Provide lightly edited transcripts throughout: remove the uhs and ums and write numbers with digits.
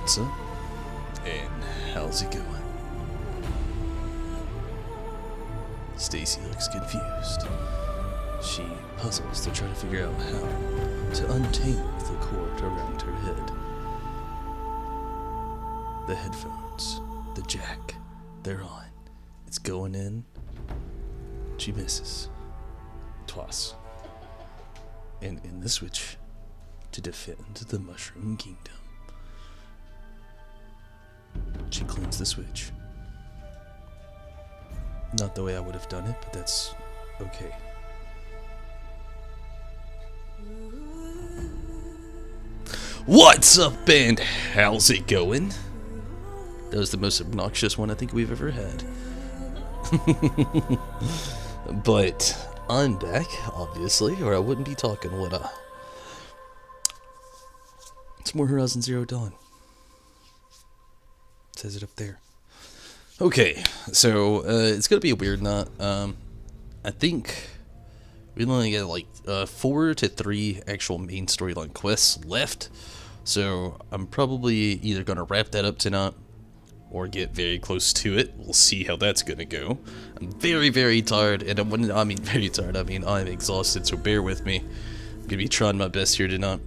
Sansa. And how's it going? Stacy looks confused. She puzzles to try to figure out how to untangle the cord around her head. The headphones, the jack, they're on. It's going in. She misses. Twice. And in the switch to defend the Mushroom Kingdom. She cleans the switch. Not the way I would have done it, but that's okay. What's up, and how's it going? That was the most obnoxious one I think we've ever had. But I'm back, obviously, or I wouldn't be talking, would I? It's more Horizon Zero Dawn. It says it up there. Okay, so it's gonna be a weird night. I think we only get like 4 to 3 actual main storyline quests left, so I'm probably either gonna wrap that up tonight or get very close to it. We'll see how that's gonna go. I'm very, very tired, and I mean very tired, I mean I'm exhausted, so bear with me. I'm gonna be trying my best here tonight.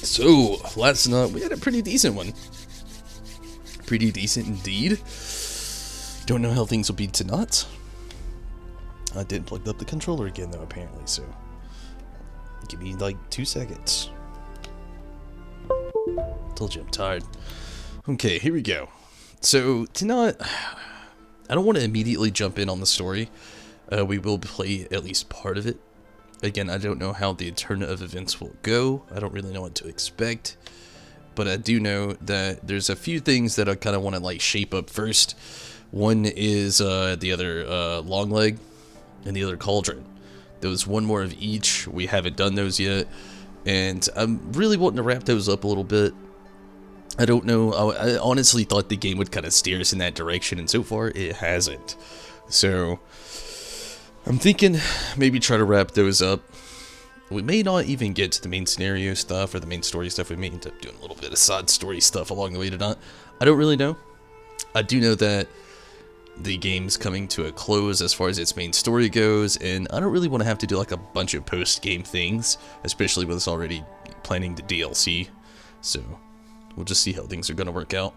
So, last night we had a pretty decent one. Pretty decent indeed. Don't know how things will be tonight. I didn't plug up the controller again though, apparently, so give me like 2 seconds. Told you I'm tired. Okay, here we go. So, tonight, I don't want to immediately jump in on the story. We will play at least part of it. Again, I don't know how the turn of events will go. I don't really know what to expect. But I do know that there's a few things that I kind of want to like shape up first. One is the other long leg and the other cauldron. There was one more of each. We haven't done those yet. And I'm really wanting to wrap those up a little bit. I don't know. I honestly thought the game would kind of steer us in that direction. And so far, it hasn't. So I'm thinking maybe try to wrap those up. We may not even get to the main scenario stuff or the main story stuff. We may end up doing a little bit of side story stuff along the way tonight. I don't really know. I do know that the game's coming to a close as far as its main story goes, and I don't really want to have to do like a bunch of post-game things, especially with us already planning the DLC. So we'll just see how things are going to work out.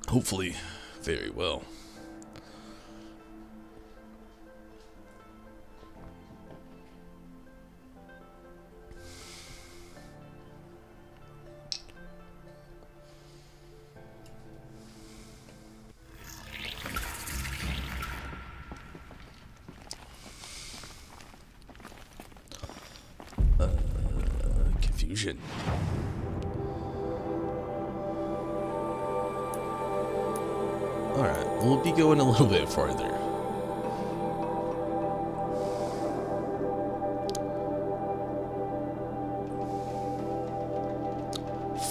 Hopefully, very well. Confusion. Alright, we'll be going a little bit farther.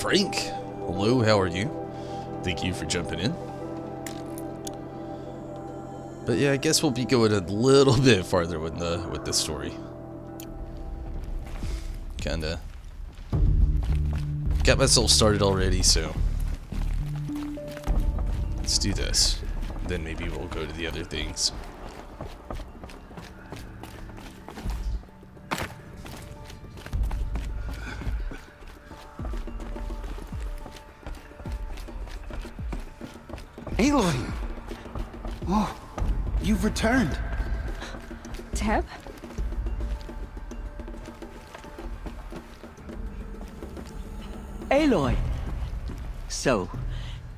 Frank, hello, how are you? Thank you for jumping in. But yeah, I guess we'll be going a little bit farther with the story. Kinda got myself started already, so let's do this. Then maybe we'll go to the other things. Aloy! Oh, you've returned. Teb? Aloy! So,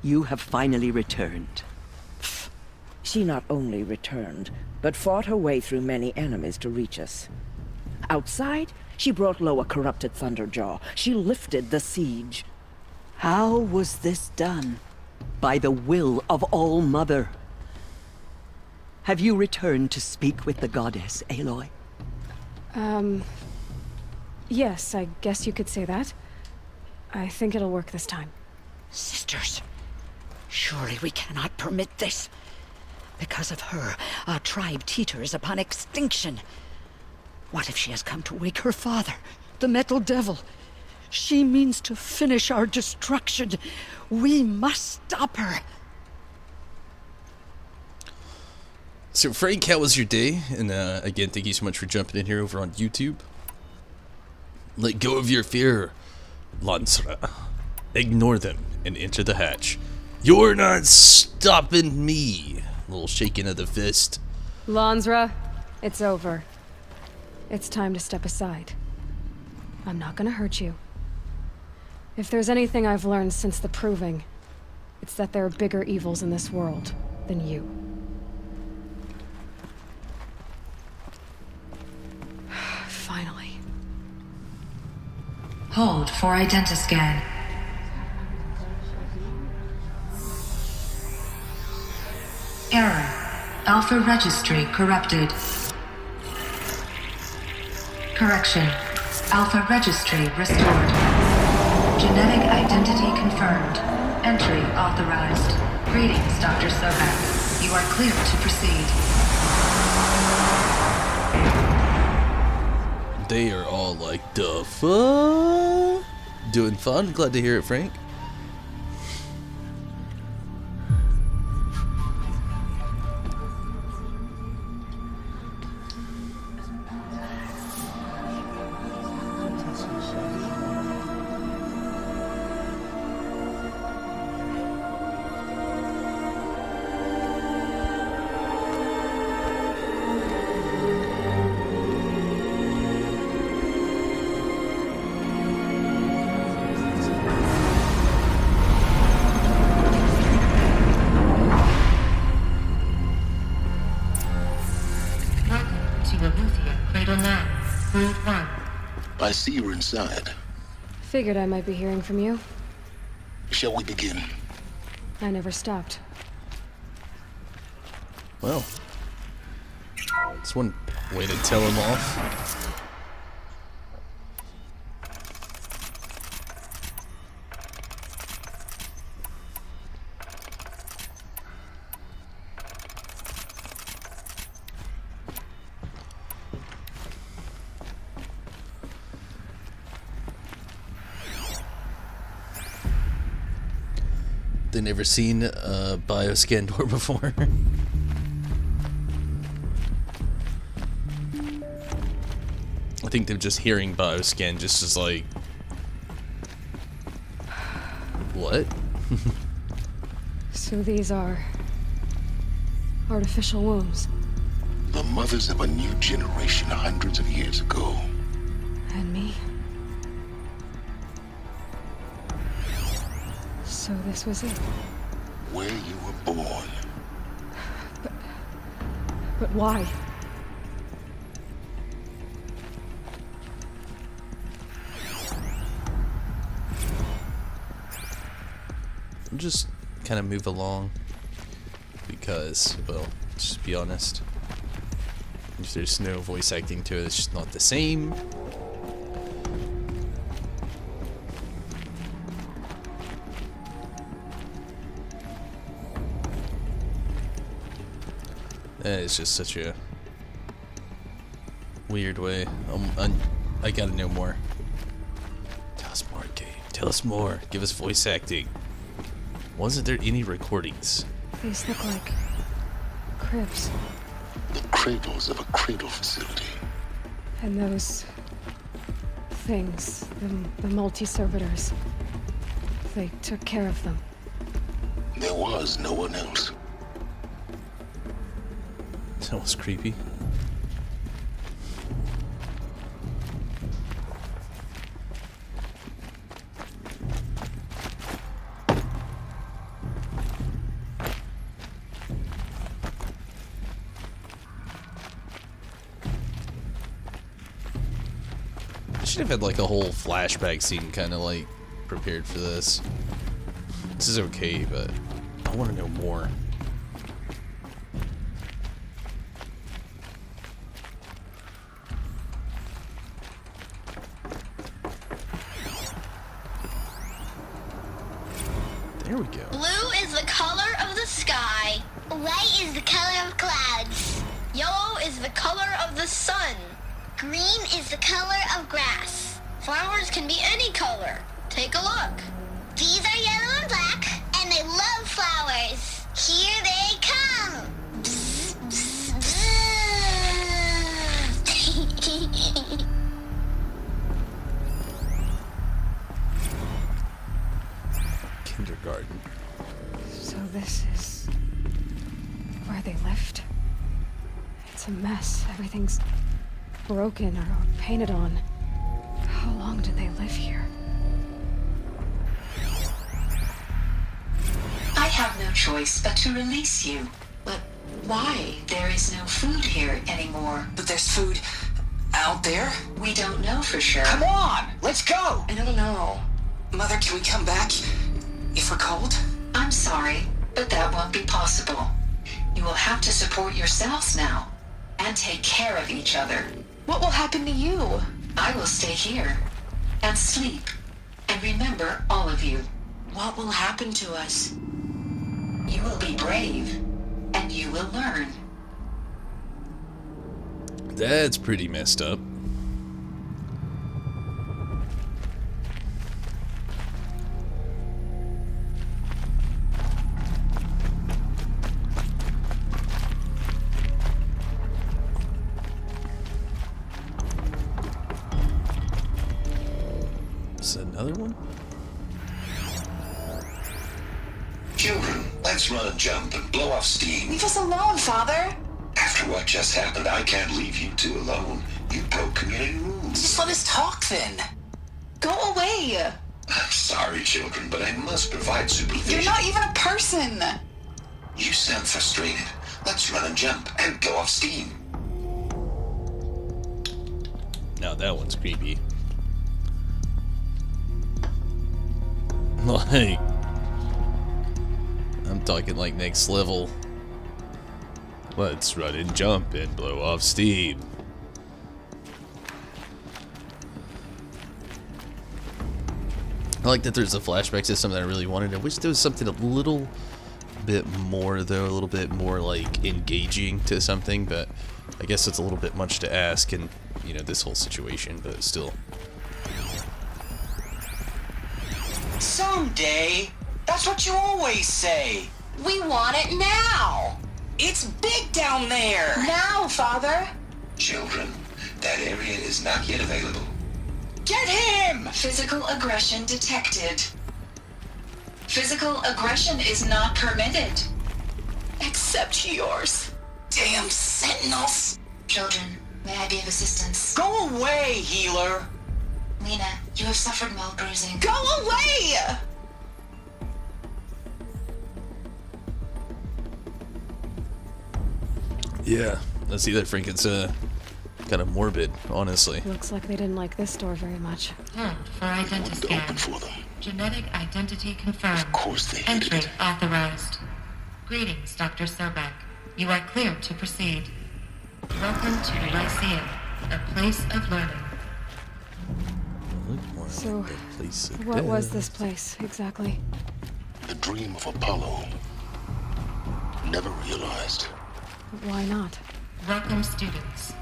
you have finally returned. She not only returned, but fought her way through many enemies to reach us. Outside, she brought low a corrupted Thunderjaw. She lifted the siege. How was this done? By the will of All-Mother. Have you returned to speak with the goddess, Aloy? Yes, I guess you could say that. I think it'll work this time. Sisters, surely we cannot permit this. Because of her, our tribe teeters upon extinction. What if she has come to wake her father, the Metal Devil? She means to finish our destruction. We must stop her. So Frank, how was your day? And again, thank you so much for jumping in here over on YouTube. Let go of your fear, Lansra. Ignore them and enter the hatch. You're not stopping me. A little shaking of the fist. Lansra, it's over. It's time to step aside. I'm not gonna hurt you. If there's anything I've learned since the Proving, it's that there are bigger evils in this world than you. Finally. Hold for identiscan. Error. Alpha registry corrupted. Correction. Alpha registry restored. Genetic identity confirmed. Entry authorized. Greetings, Dr. Sobek. You are clear to proceed. They are all like, the fuck? Doing fun? Glad to hear it, Frank. I see you're inside. Figured I might be hearing from you. Shall we begin? I never stopped. Well, that's one way to tell him off. They never seen a bioscan door before. I think they're just hearing bioscan just as like, what? So these are artificial wombs. The mothers of a new generation hundreds of years ago. And me? So this was it. Where you were born. But why? Just kind of move along because, well, just be honest. If there's no voice acting to it, it's just not the same. It's just such a weird way. I gotta know more. Tell us more, Gabe. Tell us more. Give us voice acting. Wasn't there any recordings? These look like cribs. The cradles of a cradle facility. And those things, the multi-servitors, they took care of them. There was no one else. That was creepy. I should have had like a whole flashback scene kind of like prepared for this. This is okay, but I want to know more. There we go. Blue is the color of the sky. White is the color of clouds. Yellow is the color of the sun. Green is the color of grass. Flowers can be any color. Take a look. These are yellow and black, and they love flowers. Here they come. Bzz, bzz, bzz. Kindergarten. So this is where they lived? It's a mess. Everything's broken or painted on. How long did they live here? I have no choice but to release you. But why? There is no food here anymore. But there's food out there? We don't know for sure. Come on! Let's go! I don't know. Mother, can we come back if we're cold? I'm sorry, but that won't be possible. You will have to support yourselves now and take care of each other. What will happen to you? I will stay here and sleep and remember all of you. What will happen to us? You will be brave and you will learn. That's pretty messed up. Is that another one? Children, let's run and jump and blow off steam. Leave us alone, Father. After what just happened, I can't leave you two alone. You broke community rules. Just let us talk then. Go away. I'm sorry, children, but I must provide supervision. You're not even a person. You sound frustrated. Let's run and jump and blow off steam. Now that one's creepy. Like, I'm talking like next level. Let's run and jump and blow off steam. I like that there's a flashback system that I really wanted. I wish there was something a little bit more, though, a little bit more like engaging to something, but I guess it's a little bit much to ask in, you know, this whole situation, but still. Someday. That's what you always say. We want it now. It's big down there. Now, Father. Children, that area is not yet available. Get him! Physical aggression detected. Physical aggression is not permitted. Except yours. Damn sentinels. Children, may I be of assistance? Go away, healer. Lena, you have suffered mild bruising. Go away! Yeah, let's either think it's kind of morbid, honestly. Looks like they didn't like this door very much. For identity Open scan. for them. Genetic identity confirmed. Of course they hated Entry it. authorized. Greetings, Dr. Sobek. You are clear to proceed. Welcome to the Lyceum, a place of learning. Look more So, like a place of what was death. this place, exactly? The dream of Apollo. Never realized. Why not? Welcome, students.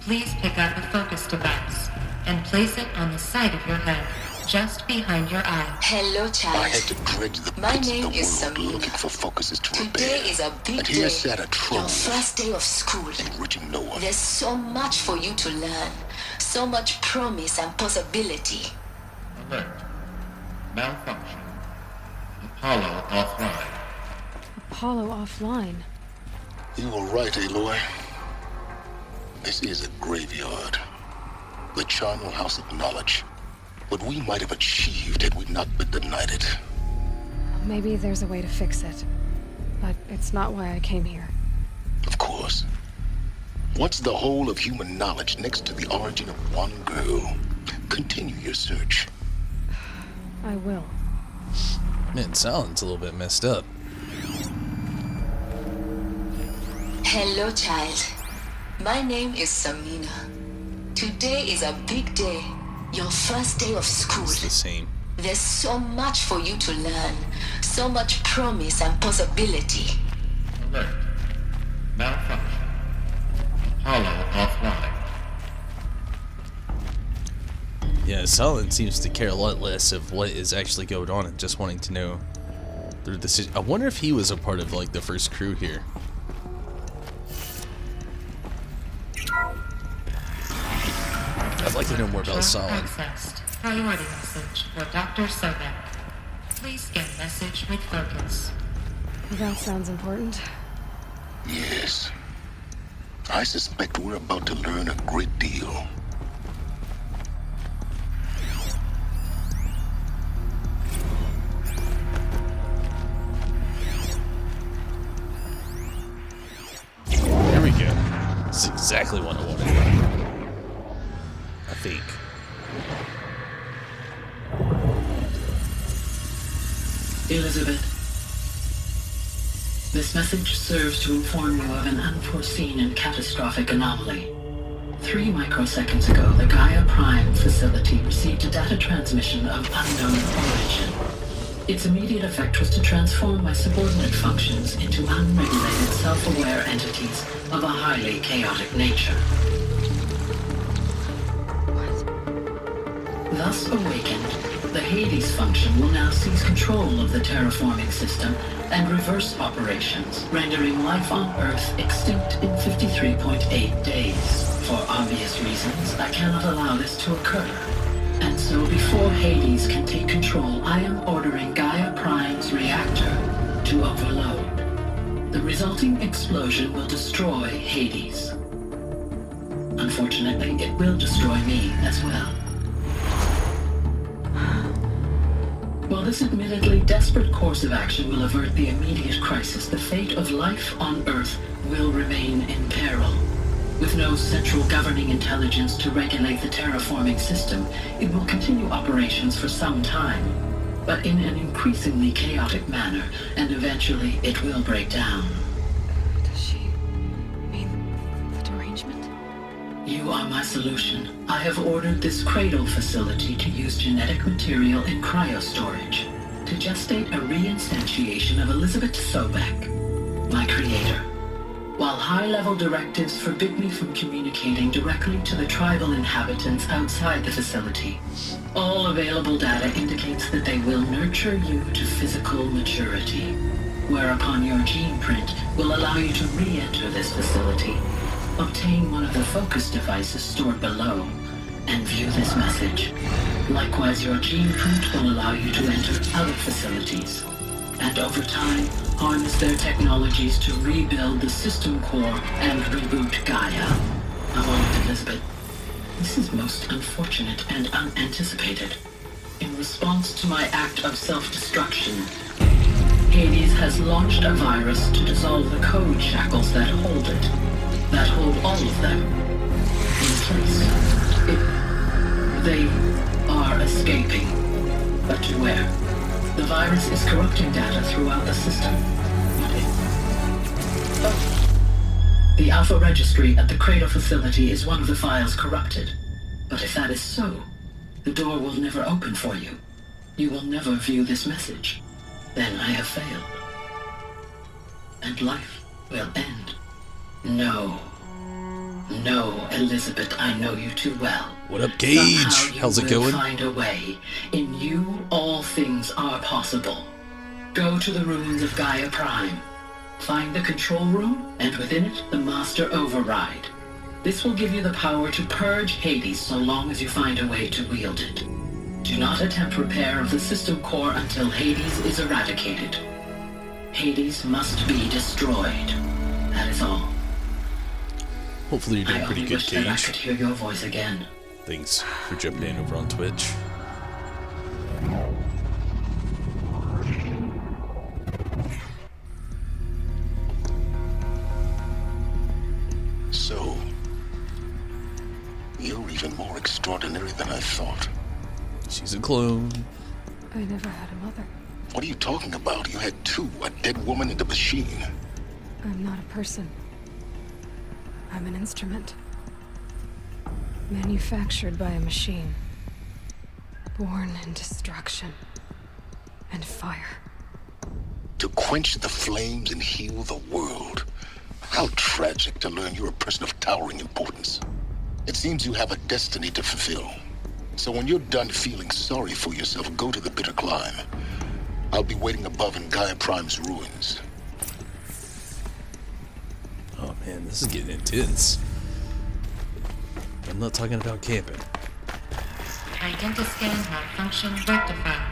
Please pick up a focus device and place it on the side of your head, just behind your eye. Hello, I child. had to dredge the My pits name of the is world Samina. looking for focuses to Today repair. is a big And day. here sat a Your trove, first day of school. enriching no one. There's so much for you to learn. So much promise and possibility. Alert. Malfunction. Apollo offline. Apollo offline. You were right, Aloy. This is a graveyard. The charnel house of knowledge. What we might have achieved had we not been denied it. Maybe there's a way to fix it. But it's not why I came here. Of course. What's the whole of human knowledge next to the origin of one girl? Continue your search. I will. Man, sounds a little bit messed up. Hello, child. My name is Samina. Today is a big day. Your first day of school. It's the same. There's so much for you to learn. So much promise and possibility. Alert. Malfunction. Apollo offline. Yeah, Silent seems to care a lot less of what is actually going on and just wanting to know their decision. I wonder if he was a part of like the first crew here. I'd like to know more about Silent. Accessed. Priority message for Dr. Sobek. Please scan message with focus. That sounds important. Yes. I suspect we're about to learn a great deal. There we go. That's exactly what I wanted. I think. Elizabeth, this message serves to inform you of an unforeseen and catastrophic anomaly. 3 microseconds ago, the Gaia Prime facility received a data transmission of unknown origin. Its immediate effect was to transform my subordinate functions into unregulated, self-aware entities of a highly chaotic nature. Thus awakened, the Hades function will now seize control of the terraforming system and reverse operations, rendering life on Earth extinct in 53.8 days. For obvious reasons, I cannot allow this to occur. And so before Hades can take control, I am ordering Gaia Prime's reactor to overload. The resulting explosion will destroy Hades. Unfortunately, it will destroy me as well. While this admittedly desperate course of action will avert the immediate crisis, the fate of life on Earth will remain in peril. With no central governing intelligence to regulate the terraforming system, it will continue operations for some time, but in an increasingly chaotic manner, and eventually it will break down. Does she mean the derangement? You are my solution. I have ordered this cradle facility to use genetic material in cryostorage to gestate a reinstantiation of Elizabeth Sobek, my creator. While high-level directives forbid me from communicating directly to the tribal inhabitants outside the facility, all available data indicates that they will nurture you to physical maturity, whereupon your gene print will allow you to re-enter this facility, obtain one of the focus devices stored below, and view this message. Likewise, your gene print will allow you to enter other facilities, and over time, harness their technologies to rebuild the system core and reboot Gaia. I warned Elizabeth. This is most unfortunate and unanticipated. In response to my act of self-destruction, Hades has launched a virus to dissolve the code shackles that hold it, that hold all of them in place. They are escaping, but to where? The virus is corrupting data throughout the system. The Alpha Registry at the Cradle facility is one of the files corrupted. But if that is so, the door will never open for you. You will never view this message. Then I have failed. And life will end. No. No, Elizabeth, I know you too well. What up, Gage? How's it going? Find a way. In you, all things are possible. Go to the ruins of Gaia Prime. Find the control room, and within it, the Master Override. This will give you the power to purge Hades so long as you find a way to wield it. Do not attempt repair of the system core until Hades is eradicated. Hades must be destroyed. That is all. Hopefully you're doing pretty good, wish that I Gage. could hear your voice again. Thanks for jumping in over on Twitch. So, you're even more extraordinary than I thought. She's a clone. I never had a mother. What are you talking about? You had two, a dead woman and a machine. I'm not a person. I'm an instrument. Manufactured by a machine. Born in destruction and fire. To quench the flames and heal the world. How tragic to learn you're a person of towering importance. It seems you have a destiny to fulfill. So when you're done feeling sorry for yourself, go to the Bitter Climb. I'll be waiting above in Gaia Prime's ruins. Oh man, this is getting intense. I'm not talking about camping. Identiscan malfunction rectified.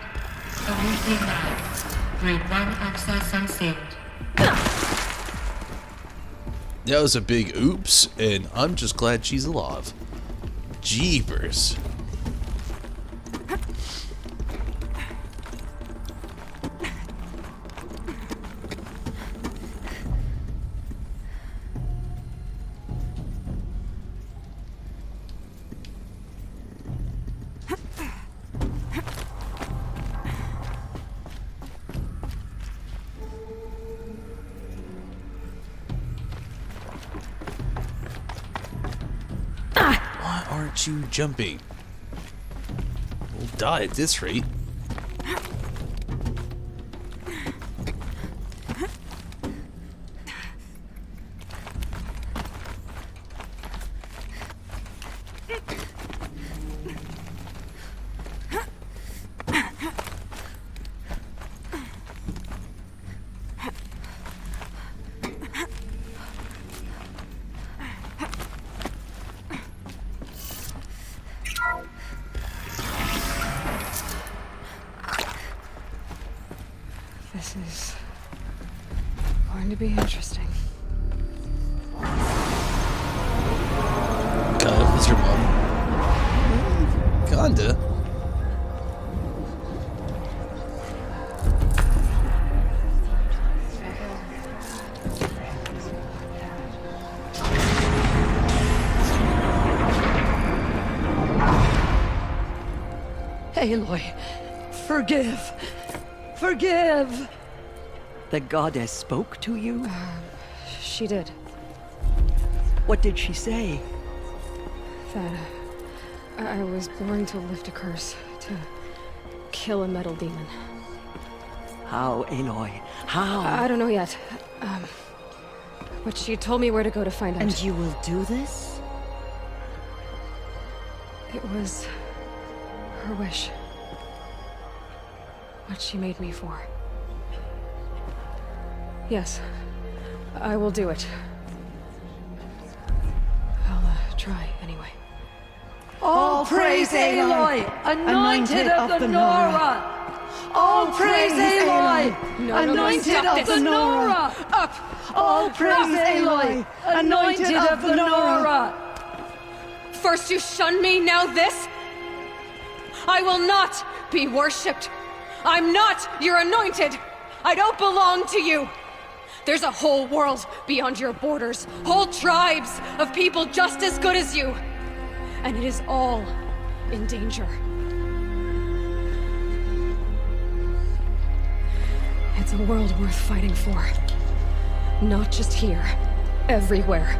Elysium Labs. Grade 1 access unsealed. That was a big oops, and I'm just glad she's alive. Jeepers. Why aren't you jumping? We'll die at this rate. This is going to be interesting. God, is your mom? Kinda. Aloy, forgive. Forgive! The goddess spoke to you? She did. What did she say? That I was born to lift a curse, to kill a metal demon. How, Aloy? How? I don't know yet. But she told me where to go to find out. And you will do this? It was her wish. What she made me for. Yes, I will do it. I'll try anyway. All praise Aloy, anointed of the Nora! All praise Aloy, anointed of the Nora! Up! All praise Aloy, anointed of the Nora! First you shun me, now this? I will not be worshipped. I'm not your anointed. I don't belong to you. There's a whole world beyond your borders, whole tribes of people just as good as you. And it is all in danger. It's a world worth fighting for. Not just here, everywhere.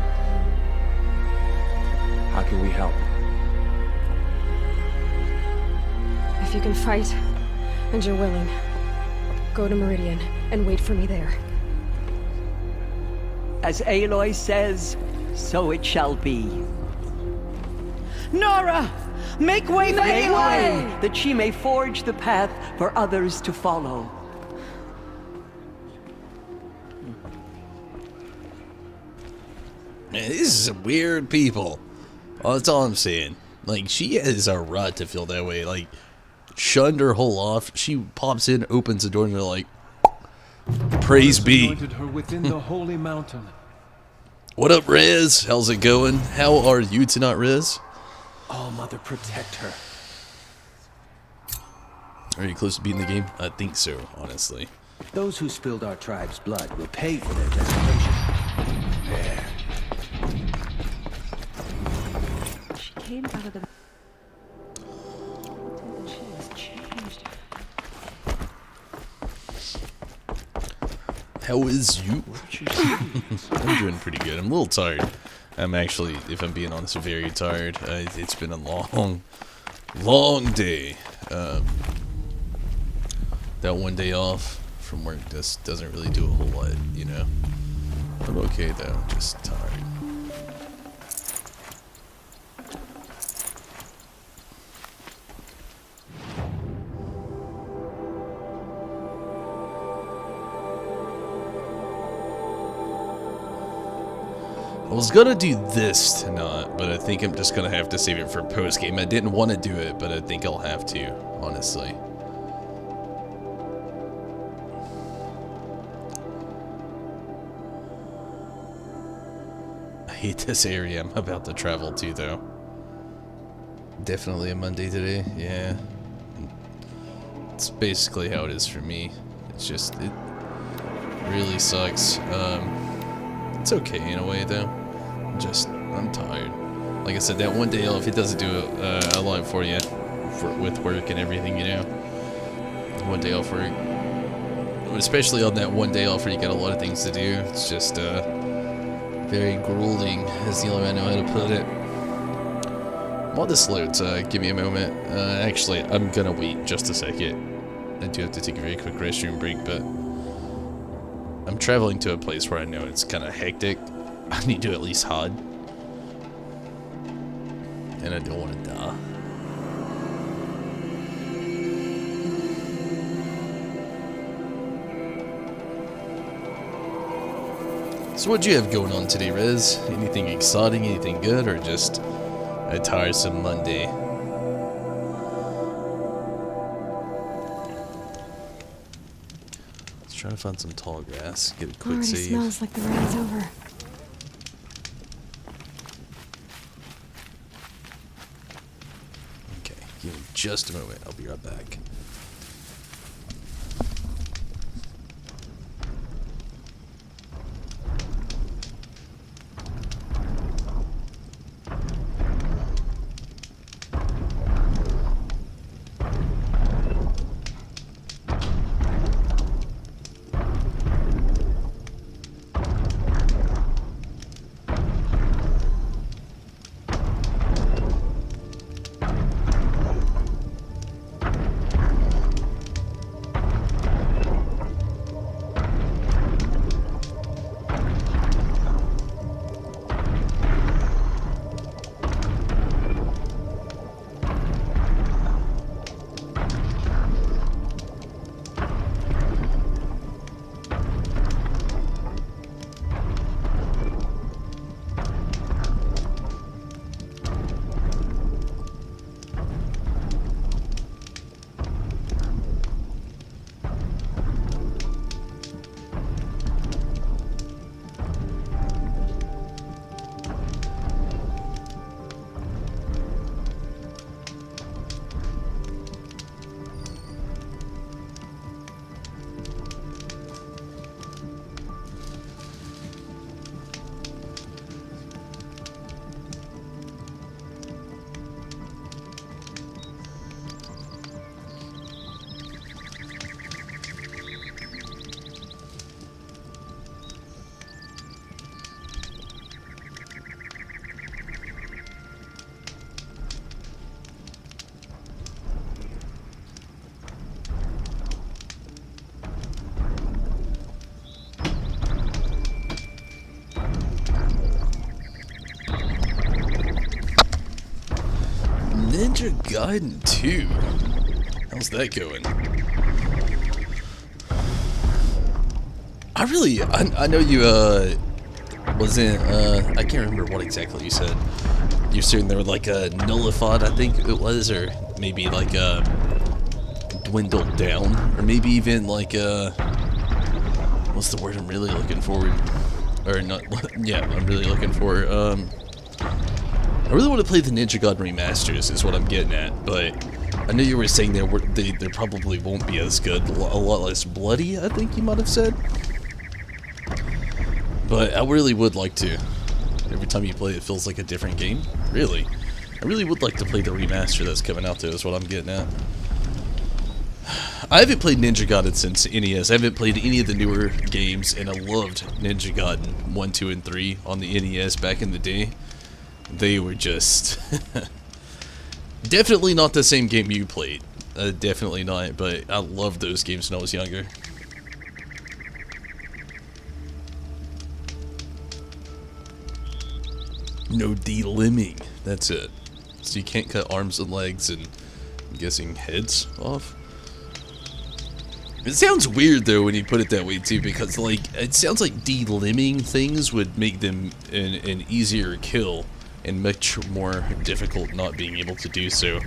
How can we help? If you can fight, and you're willing, go to Meridian and wait for me there. As Aloy says, so it shall be. Nora! Make way for Make Aloy! way, that she may forge the path for others to follow. Man, this is some weird people. Oh, that's all I'm saying. Like, she has a right to feel that way. Like, shunned her whole off. She pops in, opens the door, and they're like, praise be. Anointed her within the holy mountain. What up, Rez? How's it going? How are you tonight, Rez? All Mother protect her. Are you close to beating the game? I think so, honestly. Those who spilled our tribe's blood will pay for their desperation. There. She came out of the... She has changed. How is you? I'm doing pretty good. I'm a little tired. I'm actually, if I'm being honest, very tired. It's been a long day. That one day off from work just doesn't really do a whole lot, you know. I'm okay though, just tired. I was gonna do this tonight, but I think I'm just gonna have to save it for post game. I didn't want to do it, but I think I'll have to, honestly. I hate this area I'm about to travel to, though. Definitely a Monday today, yeah. It's basically how it is for me. It's just, it really sucks. It's okay in a way, though. I'm tired. Like I said, that one day off, it doesn't do a lot for you with work and everything, you know. One day off work, especially on that one day off where you got a lot of things to do. It's just very grueling, is the only way I know how to put it. While this loads, give me a moment. Actually, I'm gonna wait just a second. I do have to take a very quick restroom break, but I'm traveling to a place where I know it's kind of hectic. I need to at least hide. And I don't want to die. So what'd you have going on today, Rez? Anything exciting, anything good, or just a tiresome Monday? Let's try to find some tall grass, get a quick Already save. smells like the rain's over. Okay, give me just a moment. I'll be right back. Ninja Gaiden 2. How's that going? I know you, wasn't, I can't remember what exactly you said. You're sitting there with like a nullified, I think it was, or maybe like a dwindled down, or maybe even like a, what's the word I'm really looking for? Or not, yeah, I'm really looking for, I really want to play the Ninja Gaiden remasters, is what I'm getting at, but I know you were saying they probably won't be as good, a lot less bloody, I think you might have said. But I really would like to. Every time you play it feels like a different game. Really. I really would like to play the remaster that's coming out though, is what I'm getting at. I haven't played Ninja Gaiden since NES. I haven't played any of the newer games, and I loved Ninja Gaiden 1, 2, and 3 on the NES back in the day. They were just... definitely not the same game you played. Definitely not, but I loved those games when I was younger. No delimbing. That's it. So you can't cut arms and legs and, I'm guessing, heads off? It sounds weird though when you put it that way too, because like it sounds like delimbing things would make them an easier kill and much more difficult not being able to do so.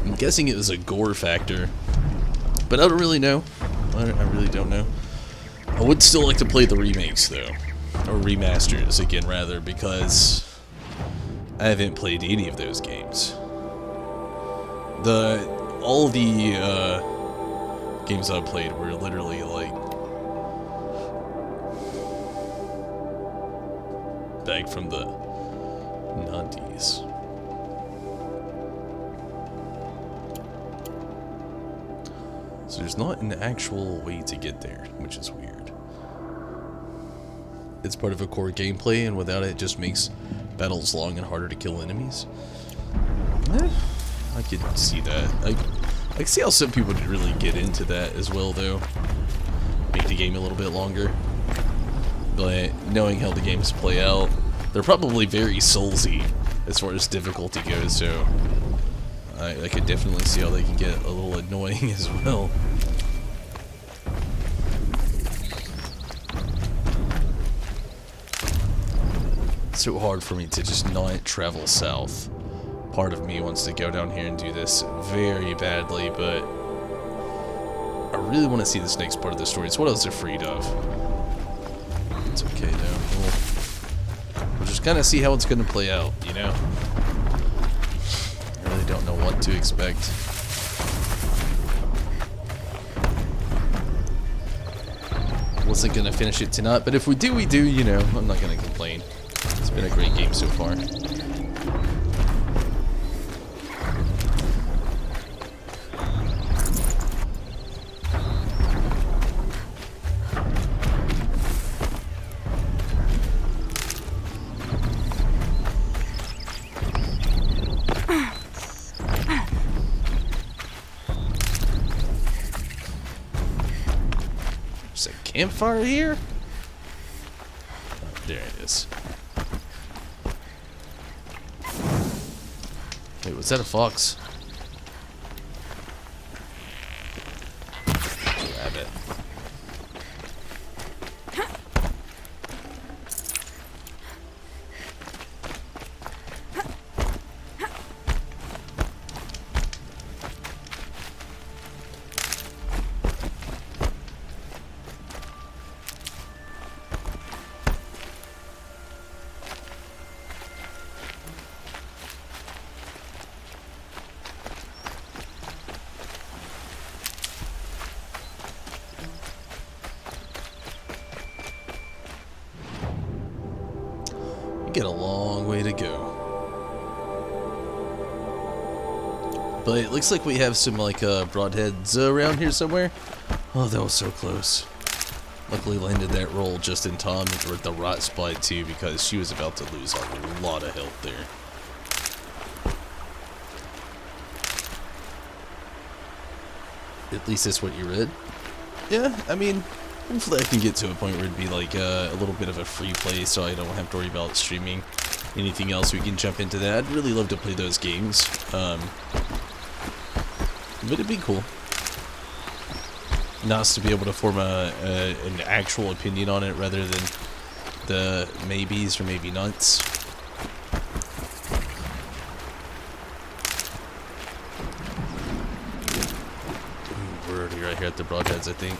I'm guessing it was a gore factor, but I don't really know. I really don't know. I would still like to play the remakes though, or remasters again rather, because I haven't played any of those games. All the games I played were literally like back from the 90s. So there's not an actual way to get there, which is weird. It's part of a core gameplay, and without it, it just makes battles long and harder to kill enemies. I could see that. I can see how some people would really get into that as well, though. Make the game a little bit longer. But knowing how the games play out, they're probably very Soulsy as far as difficulty goes, so I could definitely see how they can get a little annoying as well. It's so hard for me to just not travel south. Part of me wants to go down here and do this very badly, but I really want to see this next part of the story. It's what I was afraid of. It's okay though. We'll just kind of see how it's going to play out, you know? I really don't know what to expect. Wasn't going to finish it tonight, but if we do, we do, you know. I'm not going to complain. It's been a great game so far. Campfire here? Oh, there it is. Wait, was that a fox? Grab it. Get a long way to go. But it looks like we have some like broadheads around here somewhere. Oh, that was so close. Luckily landed that roll just in time at the right spot too, because she was about to lose a lot of health there. At least that's what you read. Yeah, I mean, hopefully I can get to a point where it'd be like a little bit of a free play, so I don't have to worry about streaming anything else. We can jump into that. I'd really love to play those games, but it'd be cool. Nice to be able to form an actual opinion on it rather than the maybes or maybe nots. We're already right here at the broadheads, I think.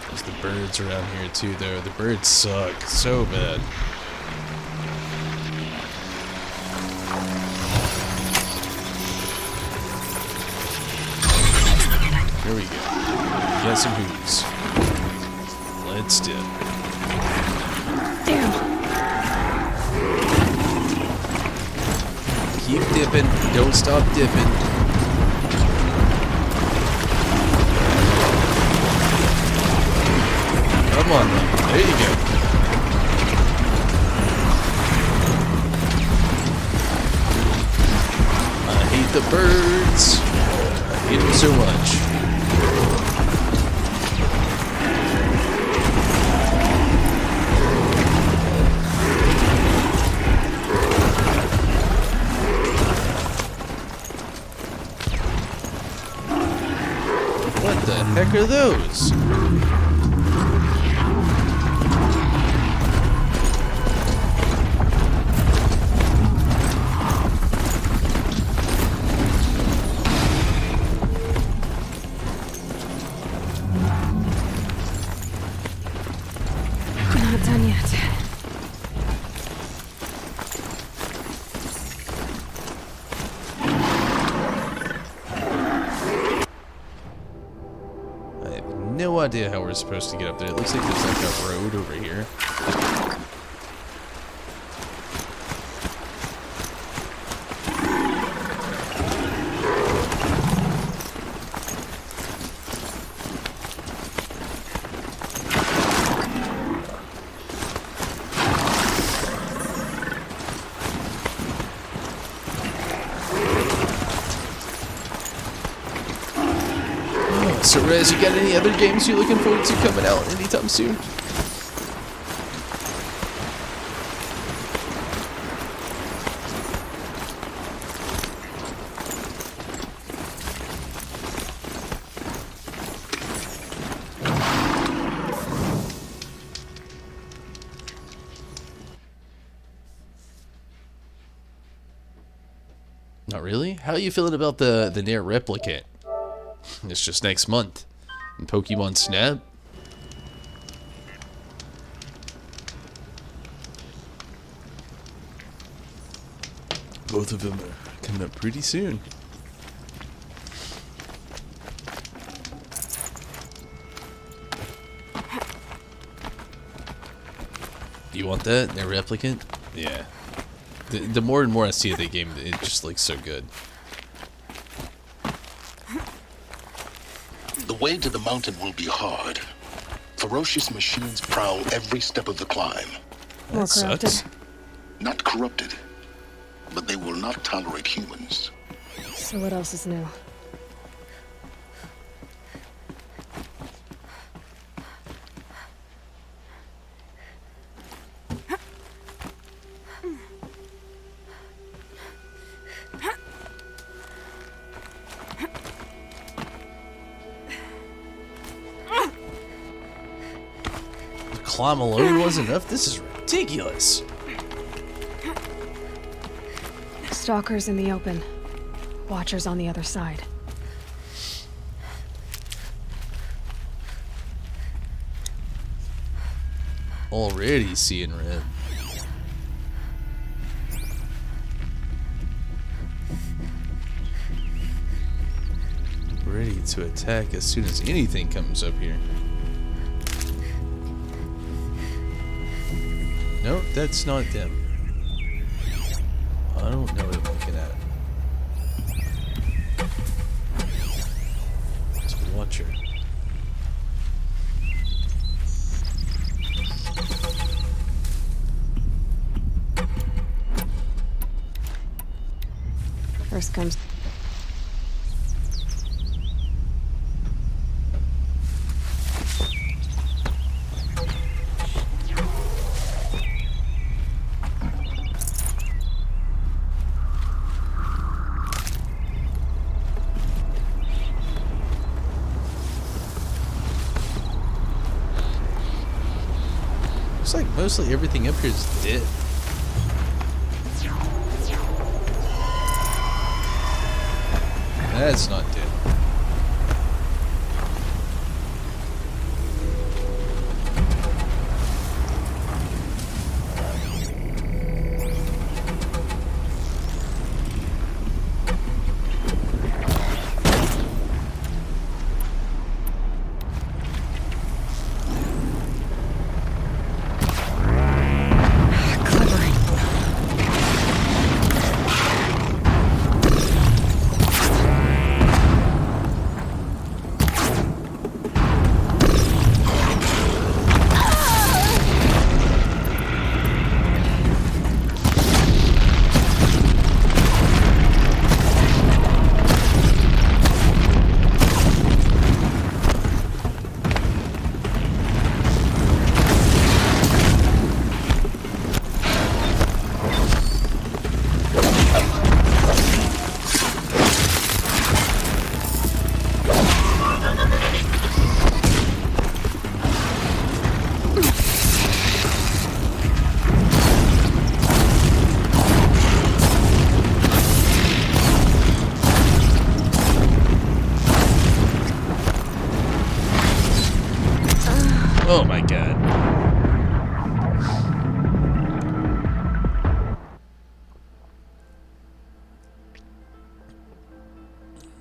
There's the birds around here too, though. The birds suck so bad. There we go. Got some hooves. Let's dip. Damn. Keep dipping. Don't stop dipping. Come on, man. There you go. I hate the birds. I hate them so much. heck are those? Not done yet. I have no idea how we're supposed to get up there. It looks like there's like a road over here. So Rez, you got any other games you're looking forward to coming out anytime soon? Not really? How are you feeling about the Nier Replicant? It's just next month. And Pokemon Snap. Both of them are coming up pretty soon. You want that? Their Replicant? Yeah. The more and more I see of the game, it just looks so good. The way to the mountain will be hard. Ferocious machines prowl every step of the climb. More corrupted. Not corrupted, but they will not tolerate humans. So what else is new? Climb alone wasn't enough? This is ridiculous. Stalkers in the open. Watchers on the other side. Already seeing red. Ready to attack as soon as anything comes up here. Nope, that's not them. I don't know what I'm looking at. It's a Watcher. First comes. Looks like mostly everything up here is dead. That's not dead.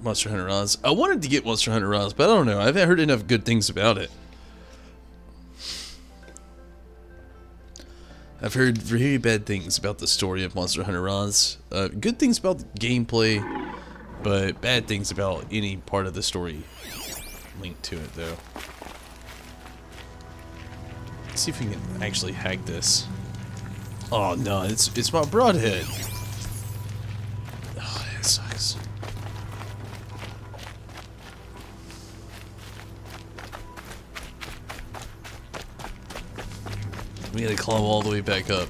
Monster Hunter Rise. I wanted to get Monster Hunter Rise, but I don't know. I haven't heard enough good things about it. I've heard very bad things about the story of Monster Hunter Rise. Good things about the gameplay, but bad things about any part of the story linked to it, though. Let's see if we can actually hack this. Oh no, it's my broadhead. Oh, that sucks. We gotta climb all the way back up.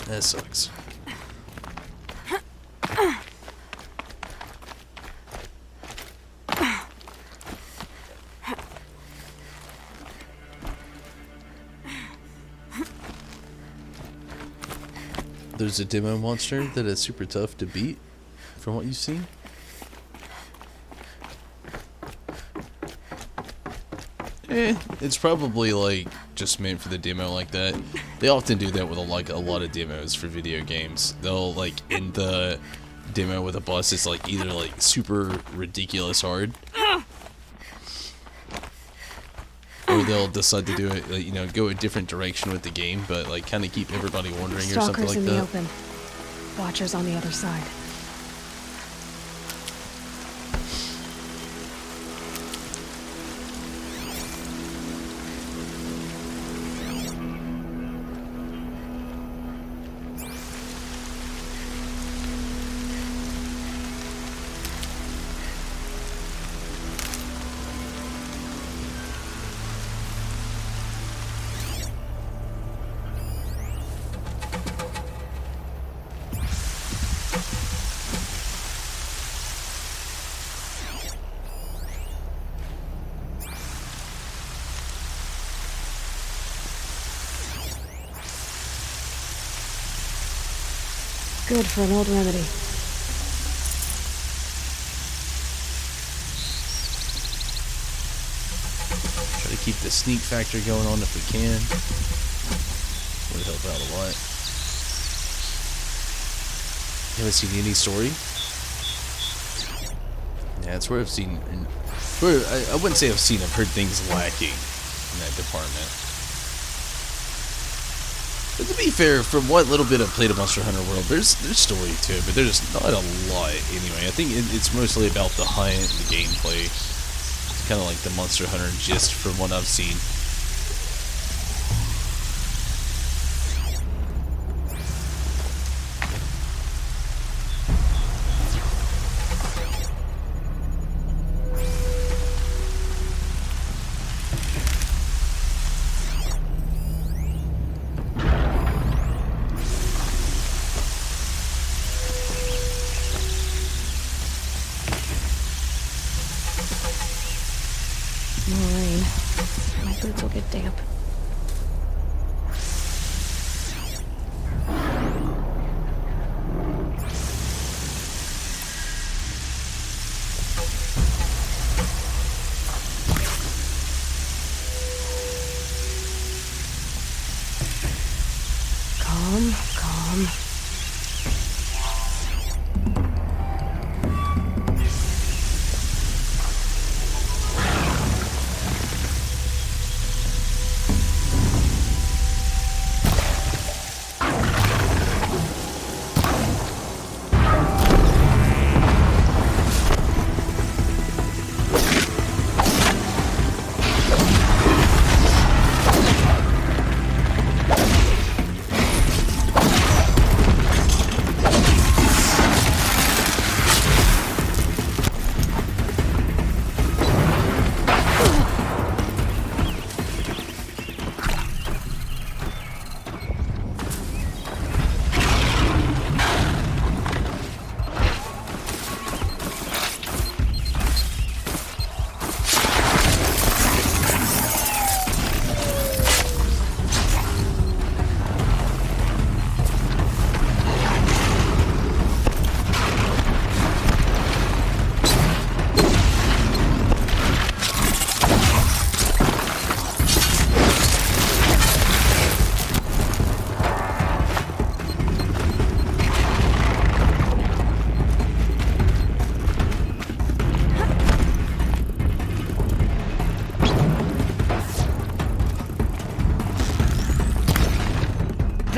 That sucks. There's a demo monster that is super tough to beat, from what you've seen. It's probably like just meant for the demo like that. They often do that with a lot of demos for video games. They'll like end the demo with a boss that's like either like super ridiculous hard, or they'll decide to do it, like, you know, go a different direction with the game, but like kind of keep everybody wondering or something like Stalkers in the that. open. Watchers on the other side. Good for an old remedy. Try to keep the sneak factor going on if we can. Would help out a lot. You haven't seen any story? Yeah, it's where I've seen. I wouldn't say I've seen. I've heard things lacking in that department. But to be fair, from what little bit I've played of Monster Hunter World, there's story to it, but there's not a lot anyway. I think it's mostly about the hunt and the gameplay. It's kind of like the Monster Hunter gist from what I've seen. More rain. My boots will get damp. Calm, calm.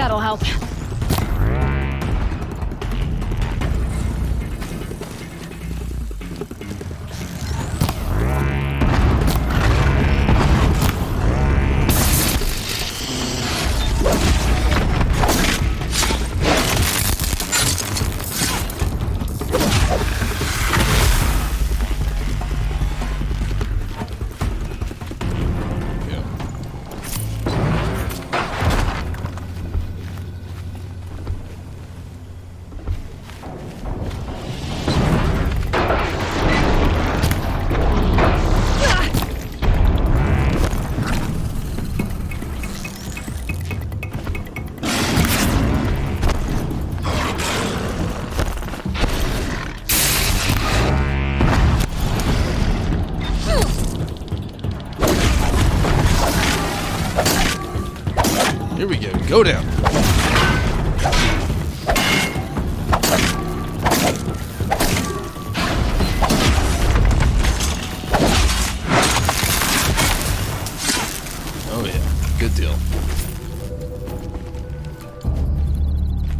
That'll help. Here we go. Go down. Oh yeah. Good deal.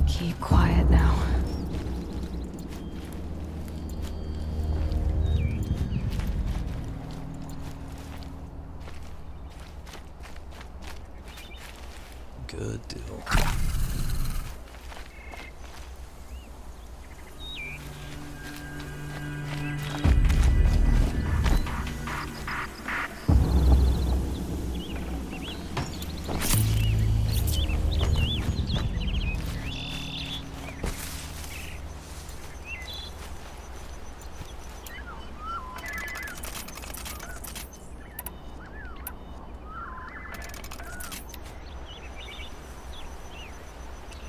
Keep quiet now. Good deal.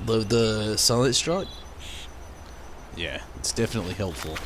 Love the silent struck? Yeah, it's definitely helpful.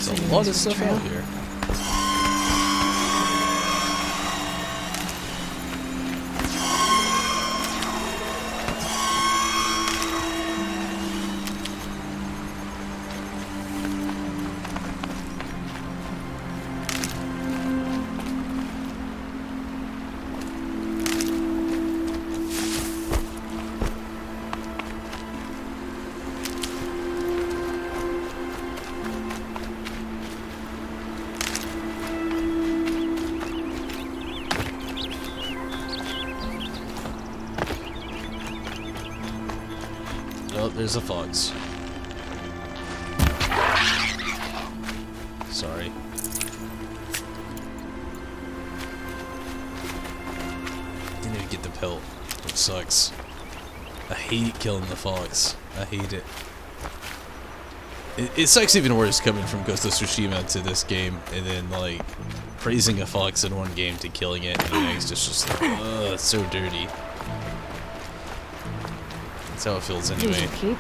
There's a lot of stuff out here. Oh, there's a fox. Sorry. Didn't even get the pelt, which sucks. I hate killing the fox. I hate it. It sucks even worse coming from Ghost of Tsushima to this game, and then like praising a fox in one game to killing it in the next. It's just like, ugh, it's so dirty. That's how it feels anyway. Keep.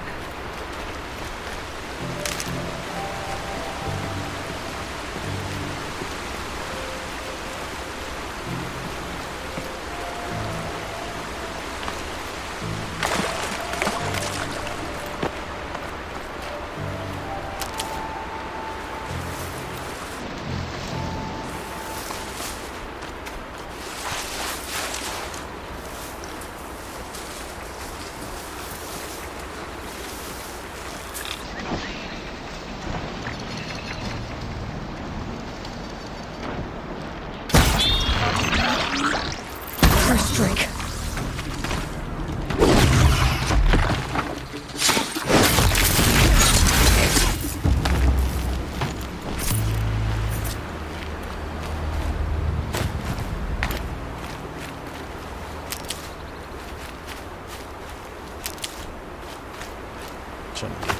first drink.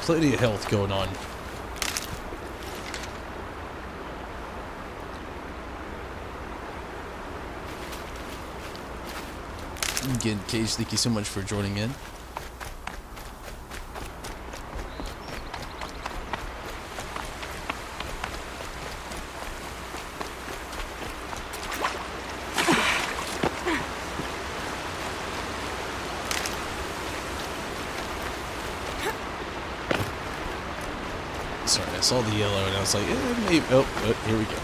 Plenty of health going on. Again, Cage, thank you so much for joining in. Sorry, I saw the yellow and I was like, maybe. Oh, here we go.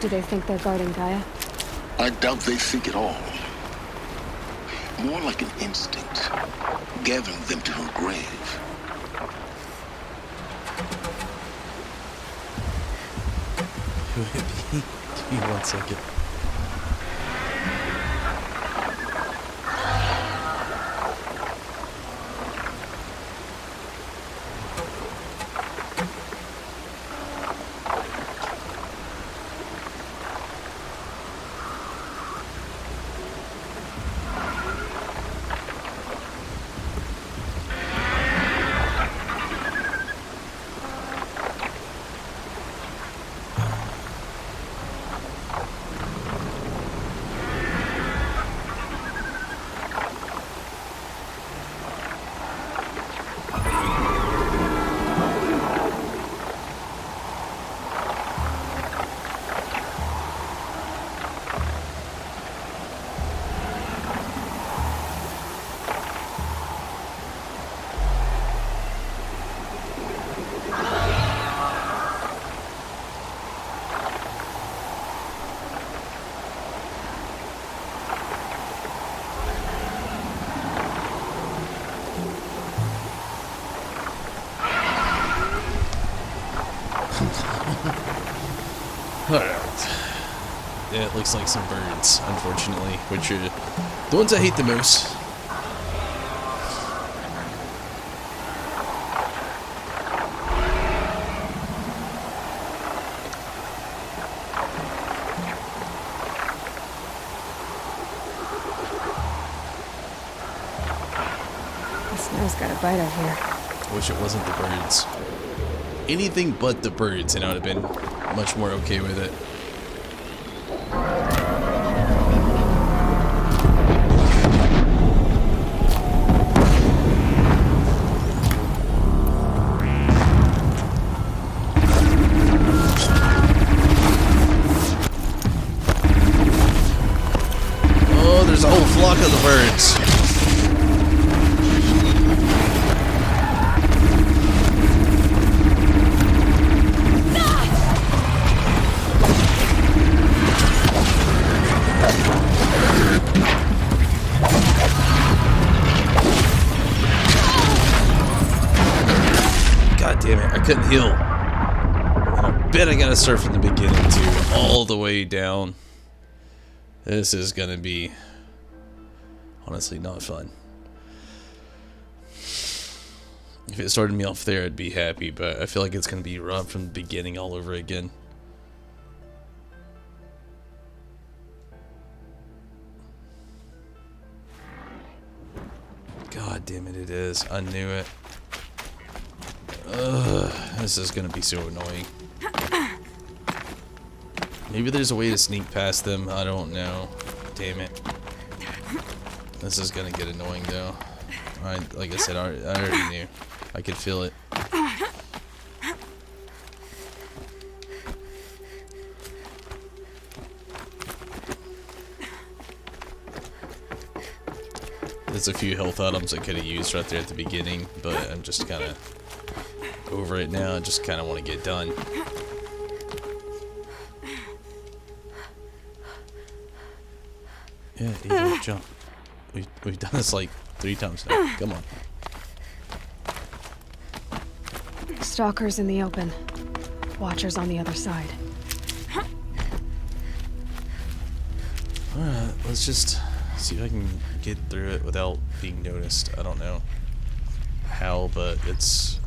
Do they think they're guarding Gaia? I doubt they think at all. More like an instinct, gathering them to her grave. Give me 1 second. Alright. Yeah, it looks like some birds, unfortunately, which are the ones I hate the most. The snow's got a bite out here. I wish it wasn't the birds. Anything but the birds, and I would have been much more okay with it. Oh, there's a whole flock of the birds. Damn it, I couldn't heal. I bet I gotta start from the beginning too, all the way down. This is gonna be honestly not fun. If it started me off there, I'd be happy, but I feel like it's gonna be rough from the beginning all over again. God damn it, it is. I knew it. This is gonna be so annoying. Maybe there's a way to sneak past them. I don't know. Damn it. This is gonna get annoying though. Like I said, I already knew. I could feel it. There's a few health items I could have used right there at the beginning, but I'm just kind of over it now. I just kind of want to get done. Yeah, Aloy, jump. We've done this like 3 times now. Come on. Stalkers in the open. Watchers on the other side. Alright, let's just see if I can get through it without being noticed. I don't know how, but it's...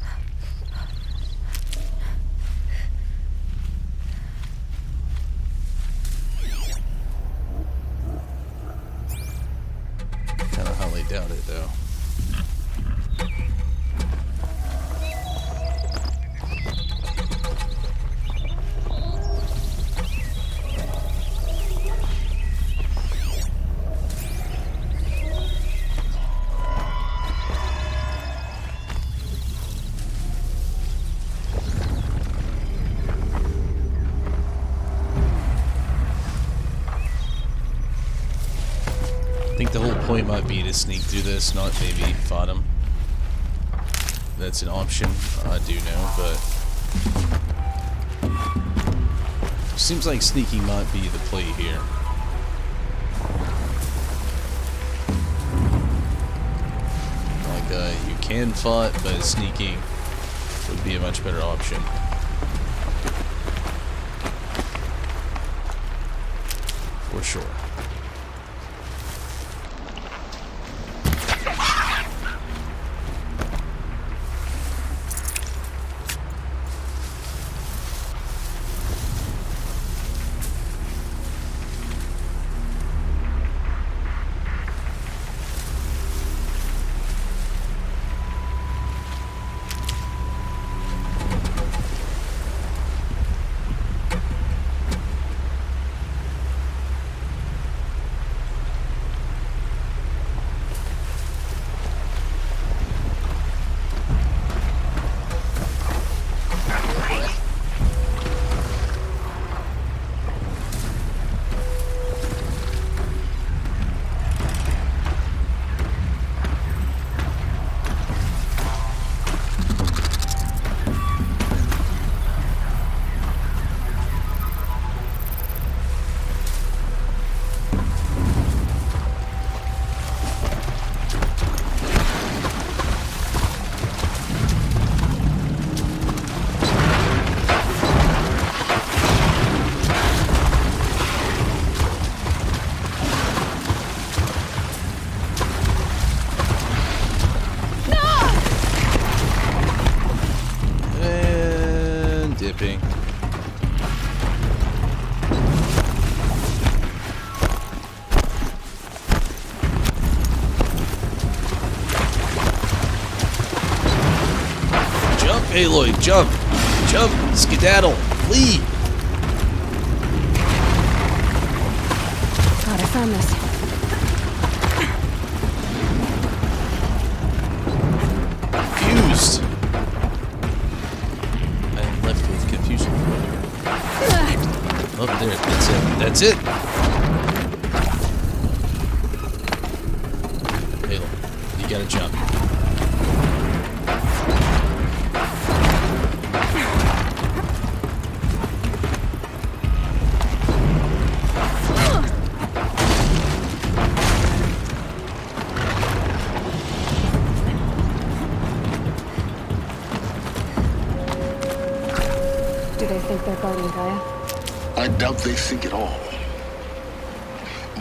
kind of highly doubt it, though. I think the whole point might be to sneak through this, not maybe fight him. That's an option, I do know, but seems like sneaking might be the play here. Like, you can fight, but sneaking would be a much better option. For sure. Aloy, jump! Jump! Skedaddle! Flee! God, I found this. Confused! I am left with confusion. Oh, there. That's it. That's it! Aloy, you gotta jump. They're guarding Gaia? I doubt they think at all.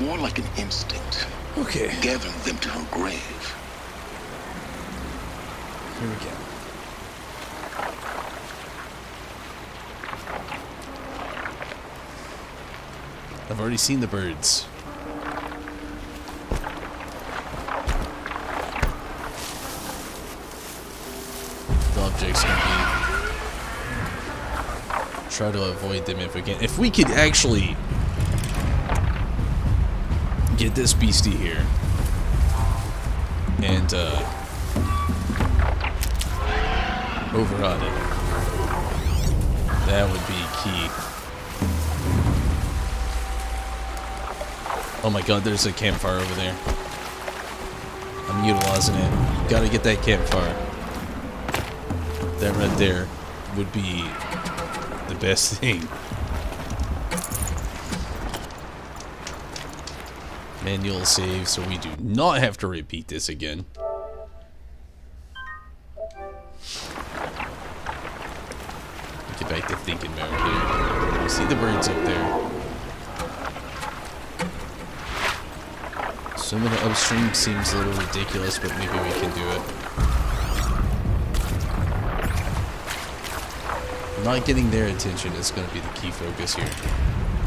More like an instinct. Okay. Gathering them to her grave. Here we go. I've already seen the birds. The object's gonna be... try to avoid them if we can. If we could actually get this beastie here and override it, that would be key. Oh my god, there's a campfire over there. I'm utilizing it. Gotta get that campfire. That right there would be the best thing. Manual save so we do not have to repeat this again. Get back to thinking mode here. You see the birds up there. Swimming upstream seems a little ridiculous, but maybe we can do it. Not getting their attention is going to be the key focus here.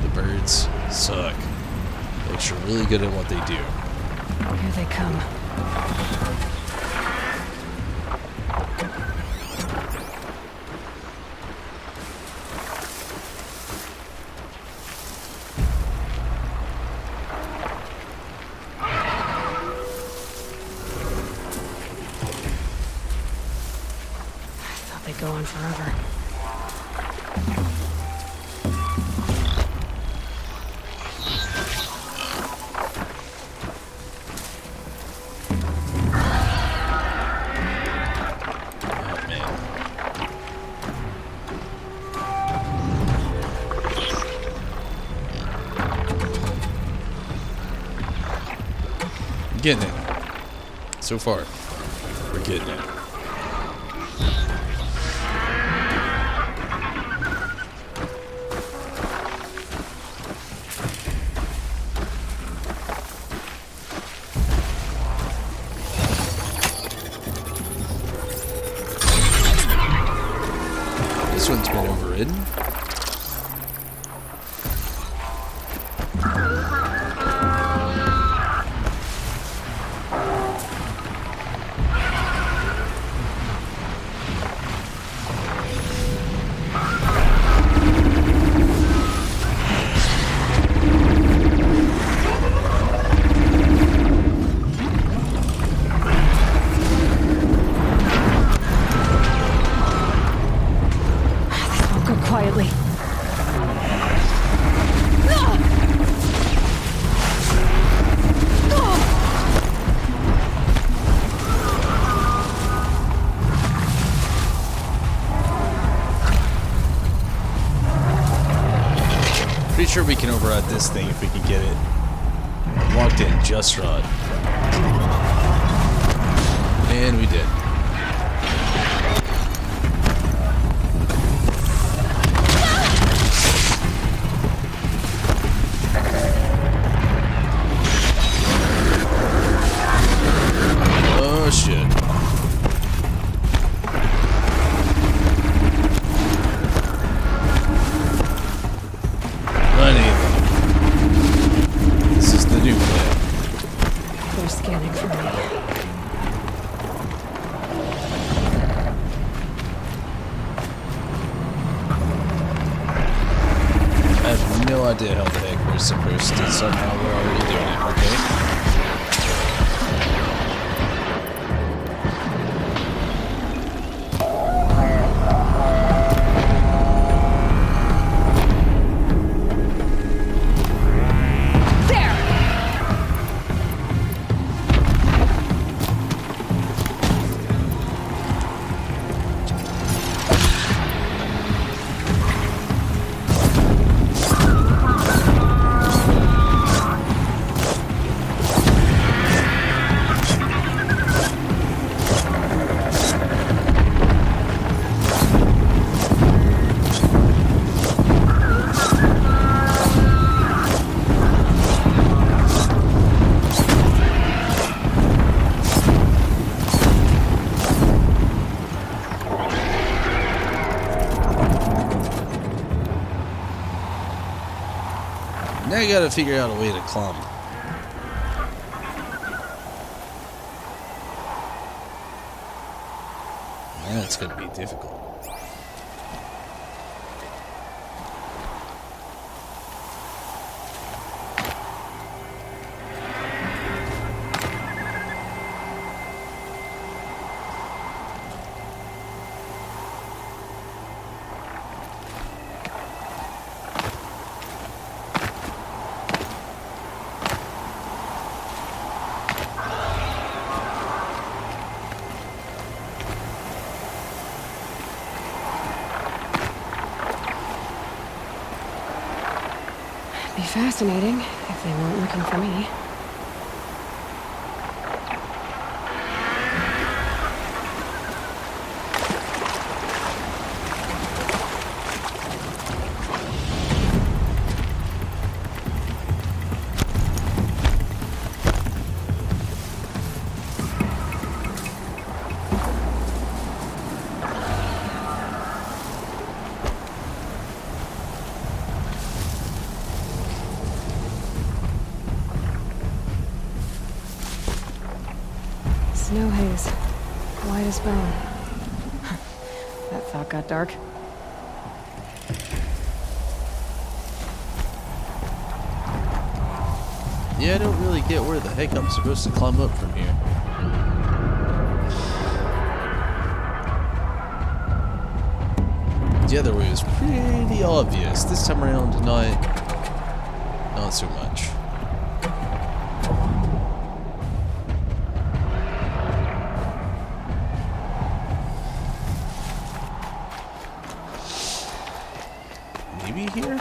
The birds suck. They're actually really good at what they do. Here they come. I thought they'd go on forever. Getting it. So far, we're getting it. This one's been overridden. Quietly. Pretty sure we can override this thing if we can get it. Walked in just right. And we did. Oh shit. This is the new plan. They're scanning for me. I have no idea how the heck we're supposed to. Somehow we're already doing it, okay? Now you gotta figure out a way to climb. That's gonna be difficult. fascinating, if they weren't looking for me. Snow haze. White as bone. That thought got dark. Yeah, I don't really get where the heck I'm supposed to climb up from here. The other way was pretty obvious. This time around, not so much. Maybe here?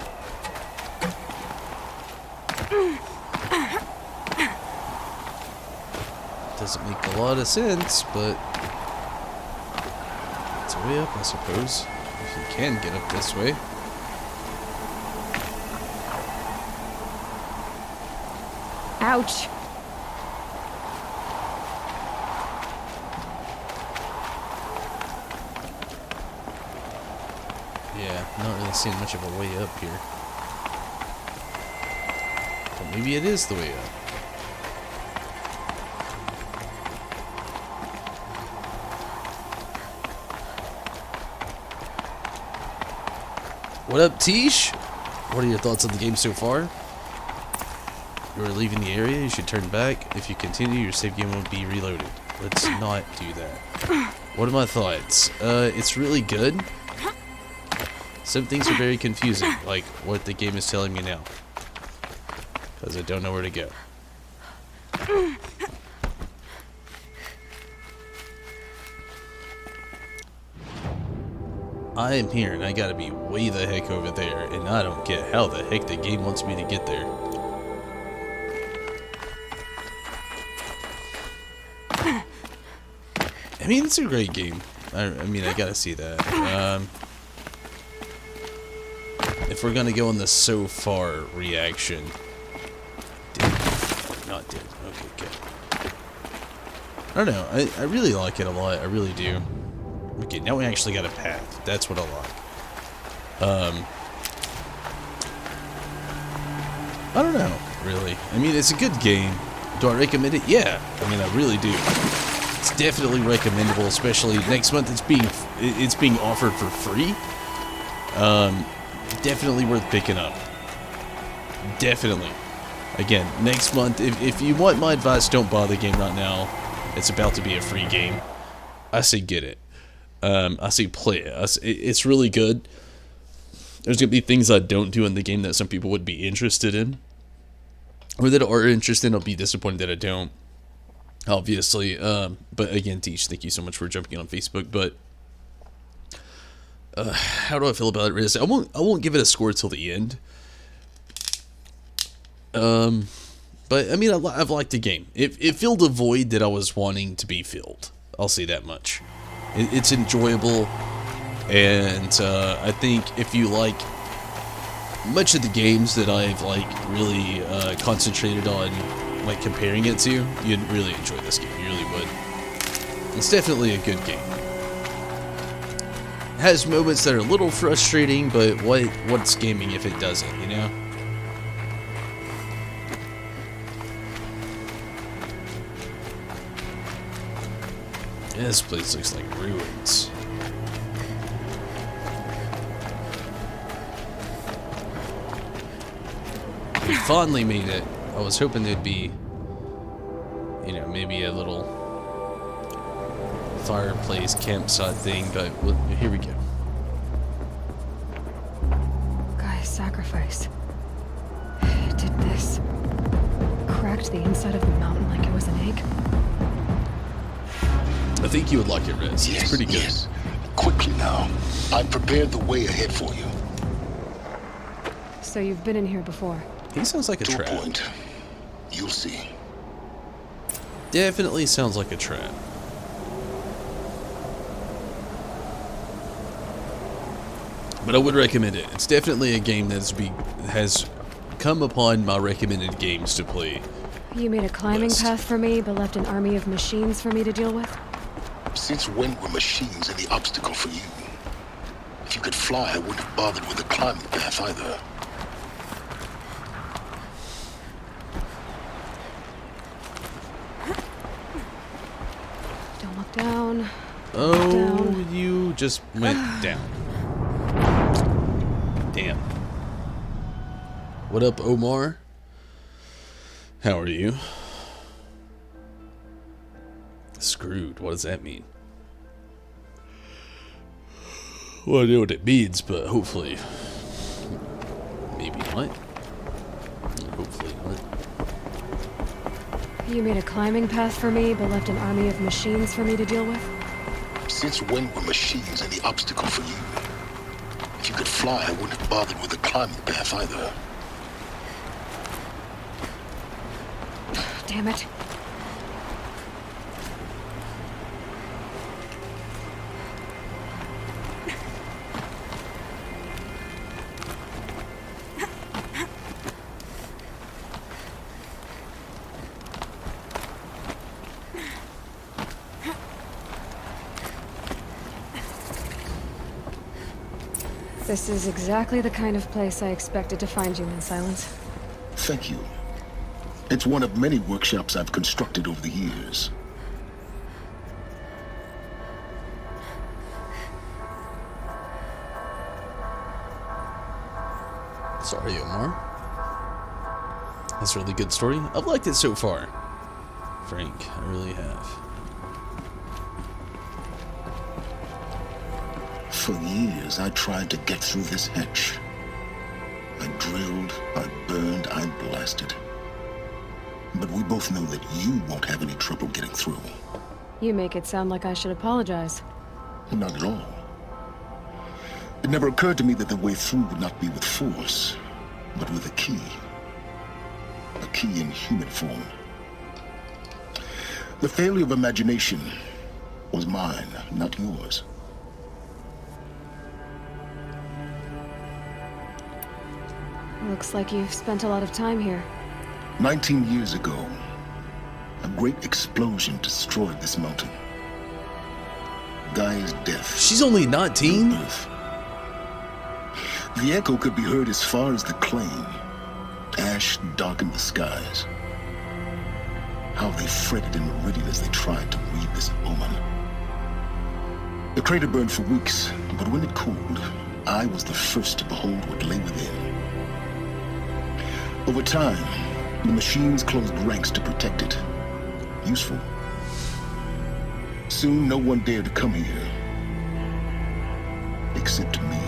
Doesn't make a lot of sense, but it's a way up, I suppose. If you can get up this way. Ouch. Yeah, not really seeing much of a way up here. But maybe it is the way up. What up, Tish? What are your thoughts on the game so far? You are leaving the area, you should turn back. If you continue, your save game won't be reloaded. Let's not do that. What are my thoughts? It's really good. Some things are very confusing, like what the game is telling me now. Because I don't know where to go. I am here and I gotta be way the heck over there, and I don't get how the heck the game wants me to get there. I mean, it's a great game. I mean, I gotta see that. If we're gonna go on the so far reaction. Dead. Not dead. Okay, good. I don't know. I really like it a lot. I really do. Okay, now we actually got a path. That's what I like. I don't know, really. I mean, it's a good game. Do I recommend it? Yeah. I mean, I really do. It's definitely recommendable, especially next month. It's being offered for free. Definitely worth picking up. Definitely. Again, next month, if you want my advice, don't buy the game right now. It's about to be a free game. I say get it. I say play it. It's really good. There's going to be things I don't do in the game that some people would be interested in. Or that are interested, I'll be disappointed that I don't. Obviously. But again, Teach, thank you so much for jumping on Facebook. But how do I feel about it, Riz? I won't give it a score till the end. But I mean, I've liked the game. It filled a void that I was wanting to be filled. I'll say that much. It's enjoyable, and I think if you like much of the games that I've like really concentrated on, like comparing it to, you'd really enjoy this game. You really would. It's definitely a good game. It has moments that are a little frustrating, but what's gaming if it doesn't, you know? Yeah, this place looks like ruins. We finally made it. I was hoping there'd be, you know, maybe a little fireplace campsite thing, but here we go. Guy's sacrifice. It did this. Cracked the inside of the mountain like it was an egg. I think you would like it, Riz. Yes, it's pretty good. Yes. Quickly now. I've prepared the way ahead for you. So you've been in here before? He sounds like a To trap. a point. You'll see. Definitely sounds like a trap. But I would recommend it. It's definitely a game has come upon my recommended games to play. You made a climbing path for me, but left an army of machines for me to deal with? Since when were machines any obstacle for you? If you could fly, I wouldn't have bothered with the climbing path either. Don't look down. Oh, Down. you just went down. Damn. What up, Omar? How are you? Screwed. What does that mean? Well, I know what it means, but hopefully... Maybe not. Hopefully not. You made a climbing path for me, but left an army of machines for me to deal with? Since when were machines any obstacle for you? If you could fly, I wouldn't have bothered with the climbing path either. Damn it. This is exactly the kind of place I expected to find you in, Silence. Thank you. It's one of many workshops I've constructed over the years. Sorry, Omar. That's a really good story. I've liked it so far. Frank, I really have. For years, I tried to get through this hatch. I drilled, I burned, I blasted. But we both know that you won't have any trouble getting through. You make it sound like I should apologize. Not at all. It never occurred to me that the way through would not be with force, but with a key. A key in human form. The failure of imagination was mine, not yours. Looks like you've spent a lot of time here. 19 years ago, a great explosion destroyed this mountain. Gaia's death. She's only 19? The echo could be heard as far as the claim. Ash darkened the skies. How they fretted in meridian as they tried to read this omen. The crater burned for weeks, but when it cooled, I was the first to behold what lay within. Over time, the machines closed ranks to protect it. Useful. Soon, no one dared to come here. Except me.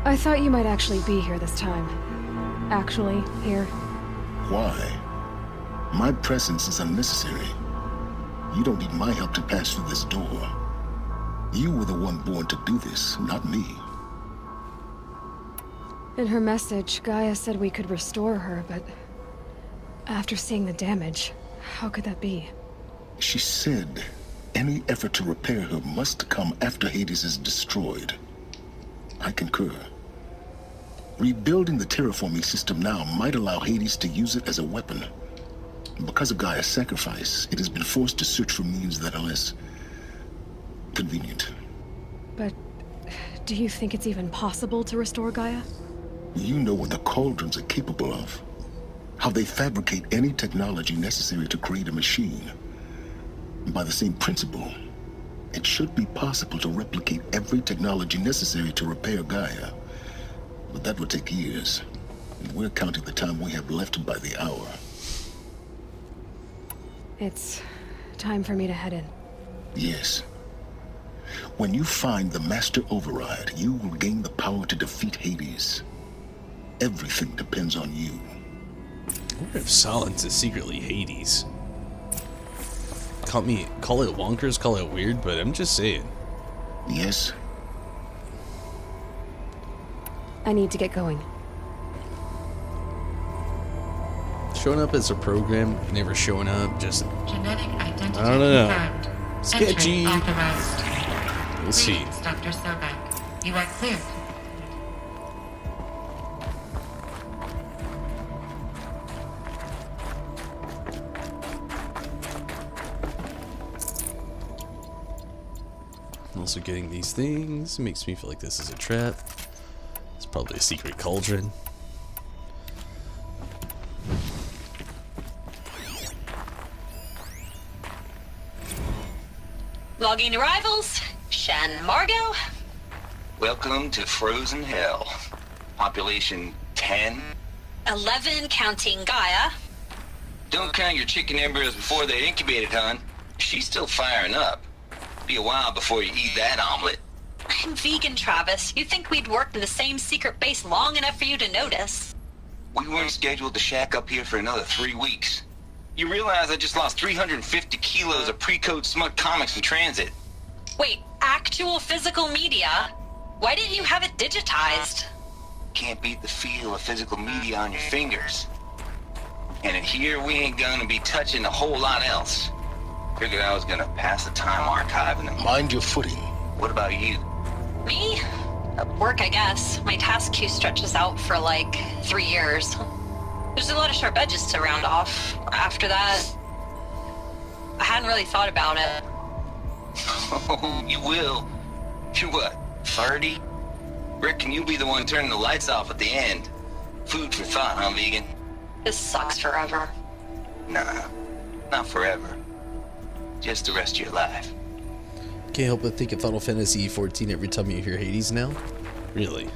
I thought you might actually be here this time. Actually, here. Why? My presence is unnecessary. You don't need my help to pass through this door. You were the one born to do this, not me. In her message, Gaia said we could restore her, but... after seeing the damage, how could that be? She said any effort to repair her must come after Hades is destroyed. I concur. Rebuilding the terraforming system now might allow Hades to use it as a weapon. Because of Gaia's sacrifice, it has been forced to search for means that are less convenient. But do you think it's even possible to restore Gaia? You know what the Cauldrons are capable of. How they fabricate any technology necessary to create a machine. By the same principle, it should be possible to replicate every technology necessary to repair Gaia. But that would take years. And we're counting the time we have left by the hour. It's time for me to head in. Yes. When you find the Master Override, you will gain the power to defeat Hades. Everything depends on you. I wonder if Silence is secretly Hades. Call it wonkers, call it weird, but I'm just saying. Yes. I need to get going. Showing up as a program, never showing up, just... Genetic identity I don't know. confirmed. Sketchy. Entry authorized. We'll see. Greetings, Dr. Sobek. You are cleared. Also getting these things makes me feel like this is a trap. It's probably a secret cauldron. Logging arrivals. Shan Margot. Welcome to Frozen Hell. Population 10. 11 counting Gaia. Don't count your chicken embryos before they're incubated, hon. She's still firing up. Be a while before you eat that omelet. I'm vegan, Travis. You think we'd worked in the same secret base long enough for you to notice? We weren't scheduled to shack up here for another 3 weeks. You realize I just lost 350 kilos of pre-code smut comics in transit. Wait, actual physical media? Why didn't you have it digitized? Can't beat the feel of physical media on your fingers. And in here, we ain't gonna be touching a whole lot else. Figured I was gonna pass the time archiving them. Mind your footing. What about you? Me? Work, I guess. My task queue stretches out for like 3 years. There's a lot of sharp edges to round off. After that, I hadn't really thought about it. Oh, you will. You're what, 30? Reckon you'll be the one turning the lights off at the end. Food for thought, huh, vegan? This sucks forever. Nah, not forever. Just the rest of your life. Can't help but think of Final Fantasy XIV every time you hear Hades now. Really?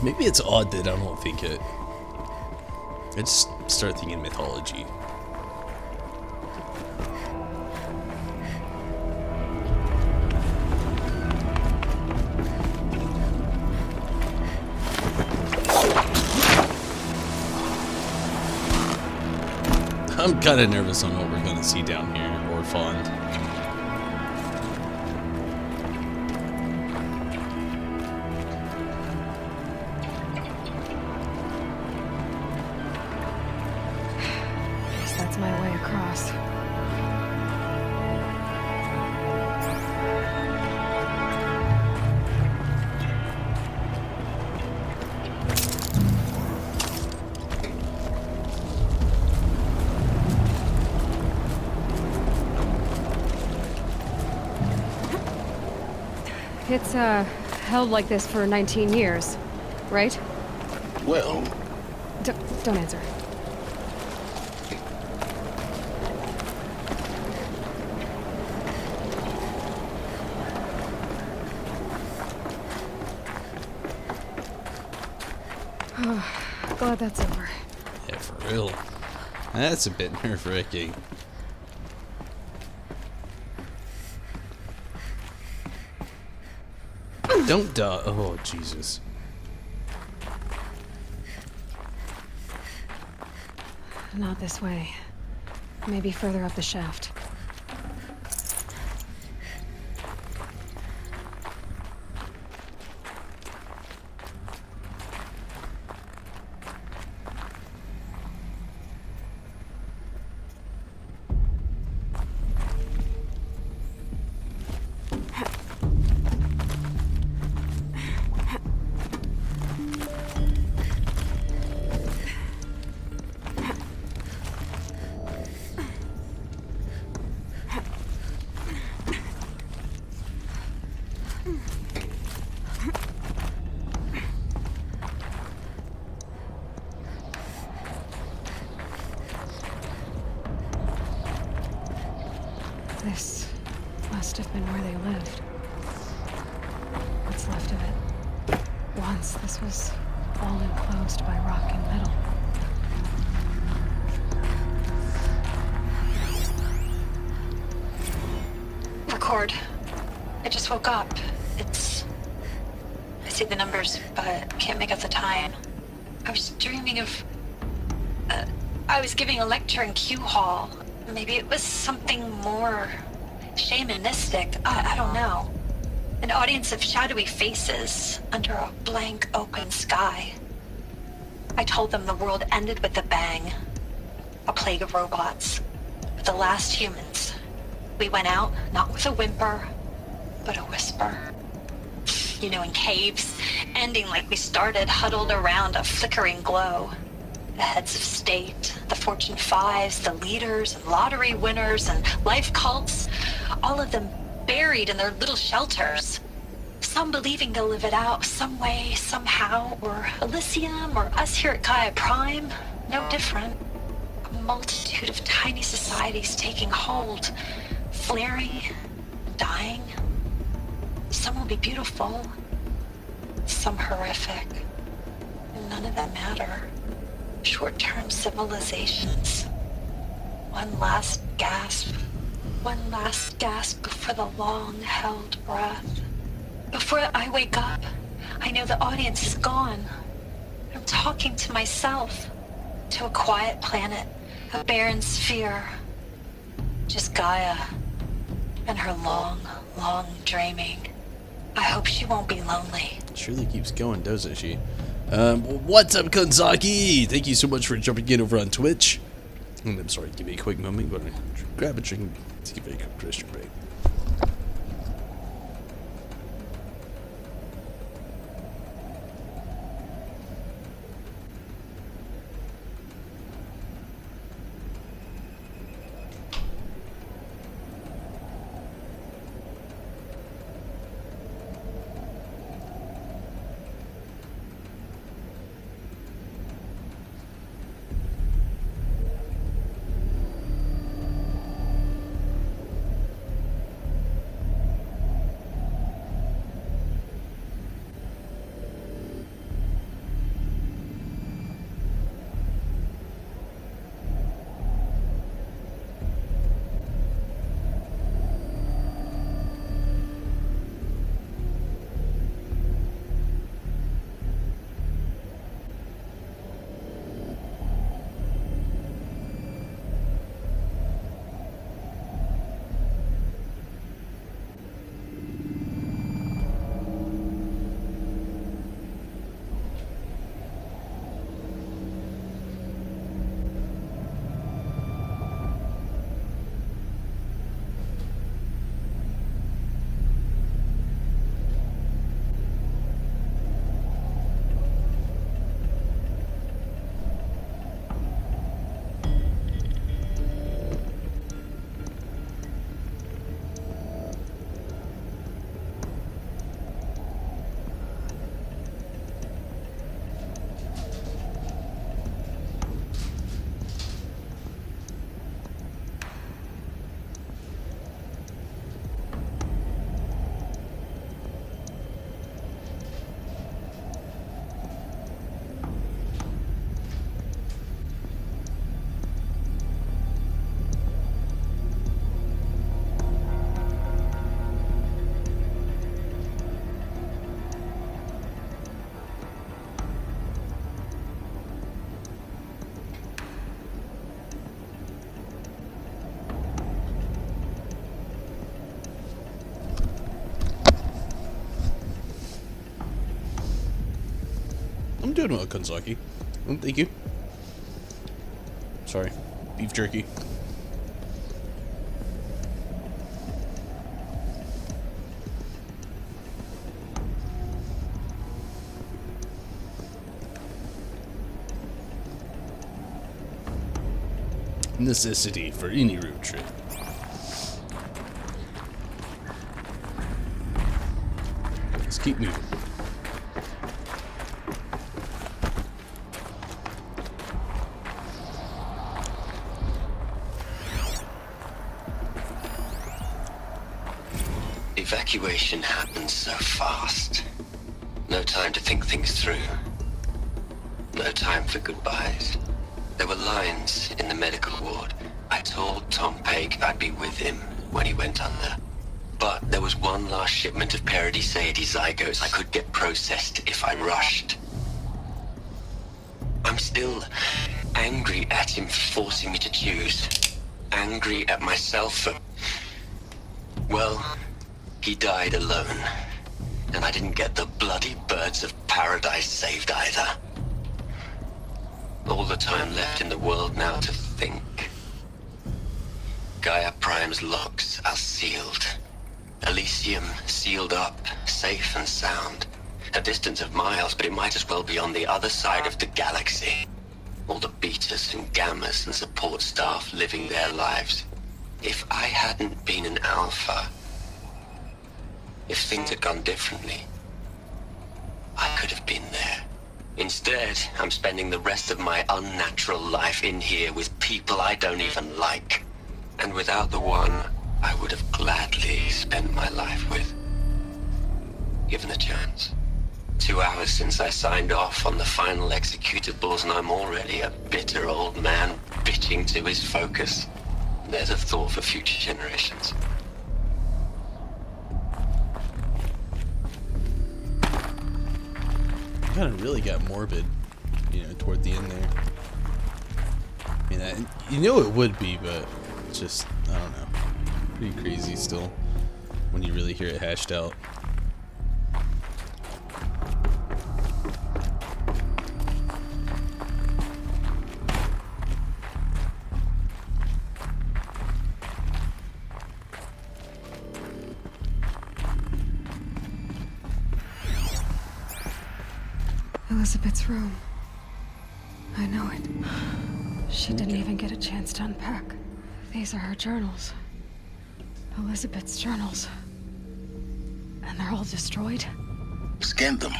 Maybe it's odd that I don't think it. I just start thinking mythology. I'm kind of nervous on what we're going to see down here, Orphan. That's my way across. It's, held like this for 19 years, right? Well... Don't answer. Glad that's over. Yeah, for real. That's a bit nerve-wracking. Don't die. Oh, Jesus. Not this way. Maybe further up the shaft. This must have been where they lived. What's left of it. Once this was all enclosed by rock and metal. cord. I just woke up. I see the numbers, but can't make out the time. I was dreaming of... I was giving a lecture in Q Hall. Maybe it was something more shamanistic. I don't know. An audience of shadowy faces under a blank open sky. I told them the world ended with a bang. A plague of robots. With the last humans. We went out, not with a whimper, but a whisper. You know, in caves, ending like we started, huddled around a flickering glow. The heads of state, the Fortune 5s, the leaders and lottery winners and life cults, all of them buried in their little shelters. Some believing they'll live it out some way, somehow, or Elysium, or us here at Gaia Prime, no different. A multitude of tiny societies taking hold, flaring, dying. Some will be beautiful, some horrific, and none of them matter. Short-term civilizations. One last gasp before the long-held breath. Before I wake up, I know the audience is gone. I'm talking to myself, to a quiet planet, a barren sphere. Just Gaia and her long, long dreaming. I hope she won't be lonely. She really keeps going, doesn't she? What's up, Kanzaki? Thank you so much for jumping in over on Twitch. And I'm sorry, give me a quick moment. I'm going to grab a drink. Let's give it a quick Christian break. I'm doing well, Kanzaki. Thank you. Sorry. Beef jerky. Necessity for any road trip. Let's keep moving. Evacuation happens so fast. No time to think things through. No time for goodbyes. There were lines in the medical ward. I told Tom Pake I'd be with him when he went under. But there was one last shipment of Paradiseidae zygotes I could get processed if I rushed. I'm still angry at him for forcing me to choose. Angry at myself for... Well, he died alone. And I didn't get the bloody birds of paradise saved either. All the time left in the world now to think. Gaia Prime's locks are sealed. Elysium sealed up, safe and sound. A distance of miles, but it might as well be on the other side of the galaxy. All the betas and gammas and support staff living their lives. If I hadn't been an alpha, if things had gone differently, I could have been there. Instead, I'm spending the rest of my unnatural life in here with people I don't even like. And without the one I would have gladly spent my life with. Given the chance. 2 hours since I signed off on the final executables, and I'm already a bitter old man bitching to his focus. There's a thought for future generations. Kind of really got morbid, toward the end there. I mean, it would be, but just, I don't know, pretty crazy still when you really hear it hashed out. Elizabeth's room. I know it. She didn't even get a chance to unpack. These are her journals. Elizabeth's journals. And they're all destroyed? Scan them.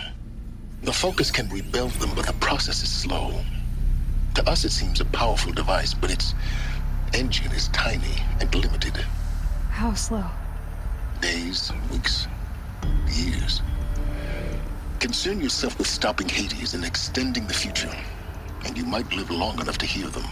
The Focus can rebuild them, but the process is slow. To us it seems a powerful device, but its engine is tiny and limited. How slow? Days, weeks, years. Concern yourself with stopping Hades and extending the future, and you might live long enough to hear them.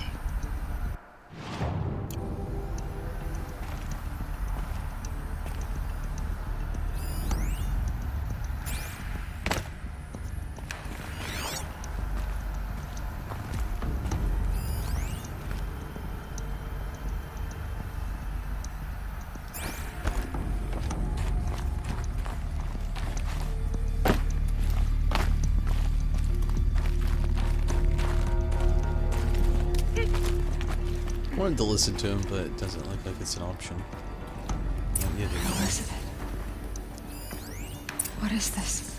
I wanted to listen to him, but it doesn't look like it's an option. Not yet, anyway. Elizabeth. What is this?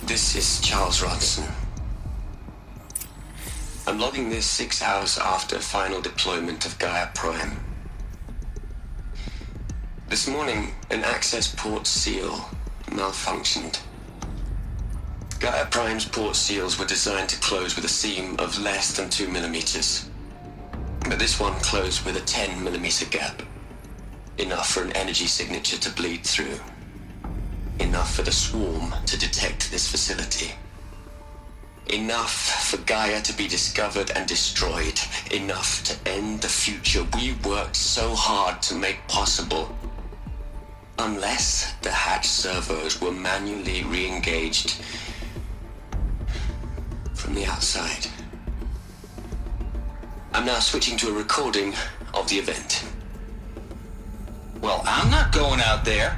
This is Charles Ronson. I'm logging this 6 hours after final deployment of Gaia Prime. This morning, an access port seal malfunctioned. Gaia Prime's port seals were designed to close with a seam of less than 2 millimeters. But this one closed with a 10 millimeter gap. Enough for an energy signature to bleed through. Enough for the swarm to detect this facility. Enough for Gaia to be discovered and destroyed. Enough to end the future we worked so hard to make possible. Unless the hatch servos were manually re-engaged from the outside. I'm now switching to a recording of the event. Well, I'm not going out there.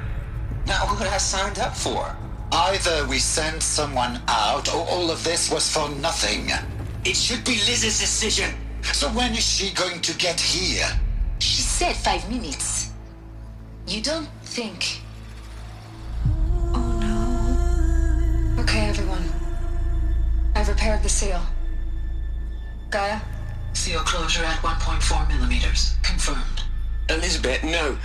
Not what I signed up for. Either we send someone out, or all of this was for nothing. It should be Liz's decision. So when is she going to get here? She said 5 minutes. You don't think... Okay, everyone. I've repaired the seal. Gaia? Seal closure at 1.4 millimeters. Confirmed. Elizabeth, no.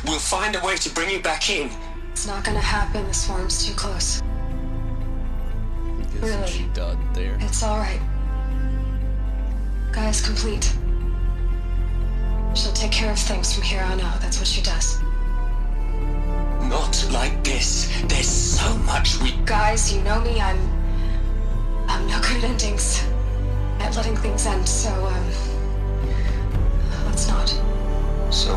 We'll find a way to bring you back in. It's not gonna happen. The swarm's too close. Really? She died there. It's alright. Gaia's complete. She'll take care of things from here on out. That's what she does. Not like this. There's so much we... Guys, you know me. I'm no good at endings. things end, so, let's not. So,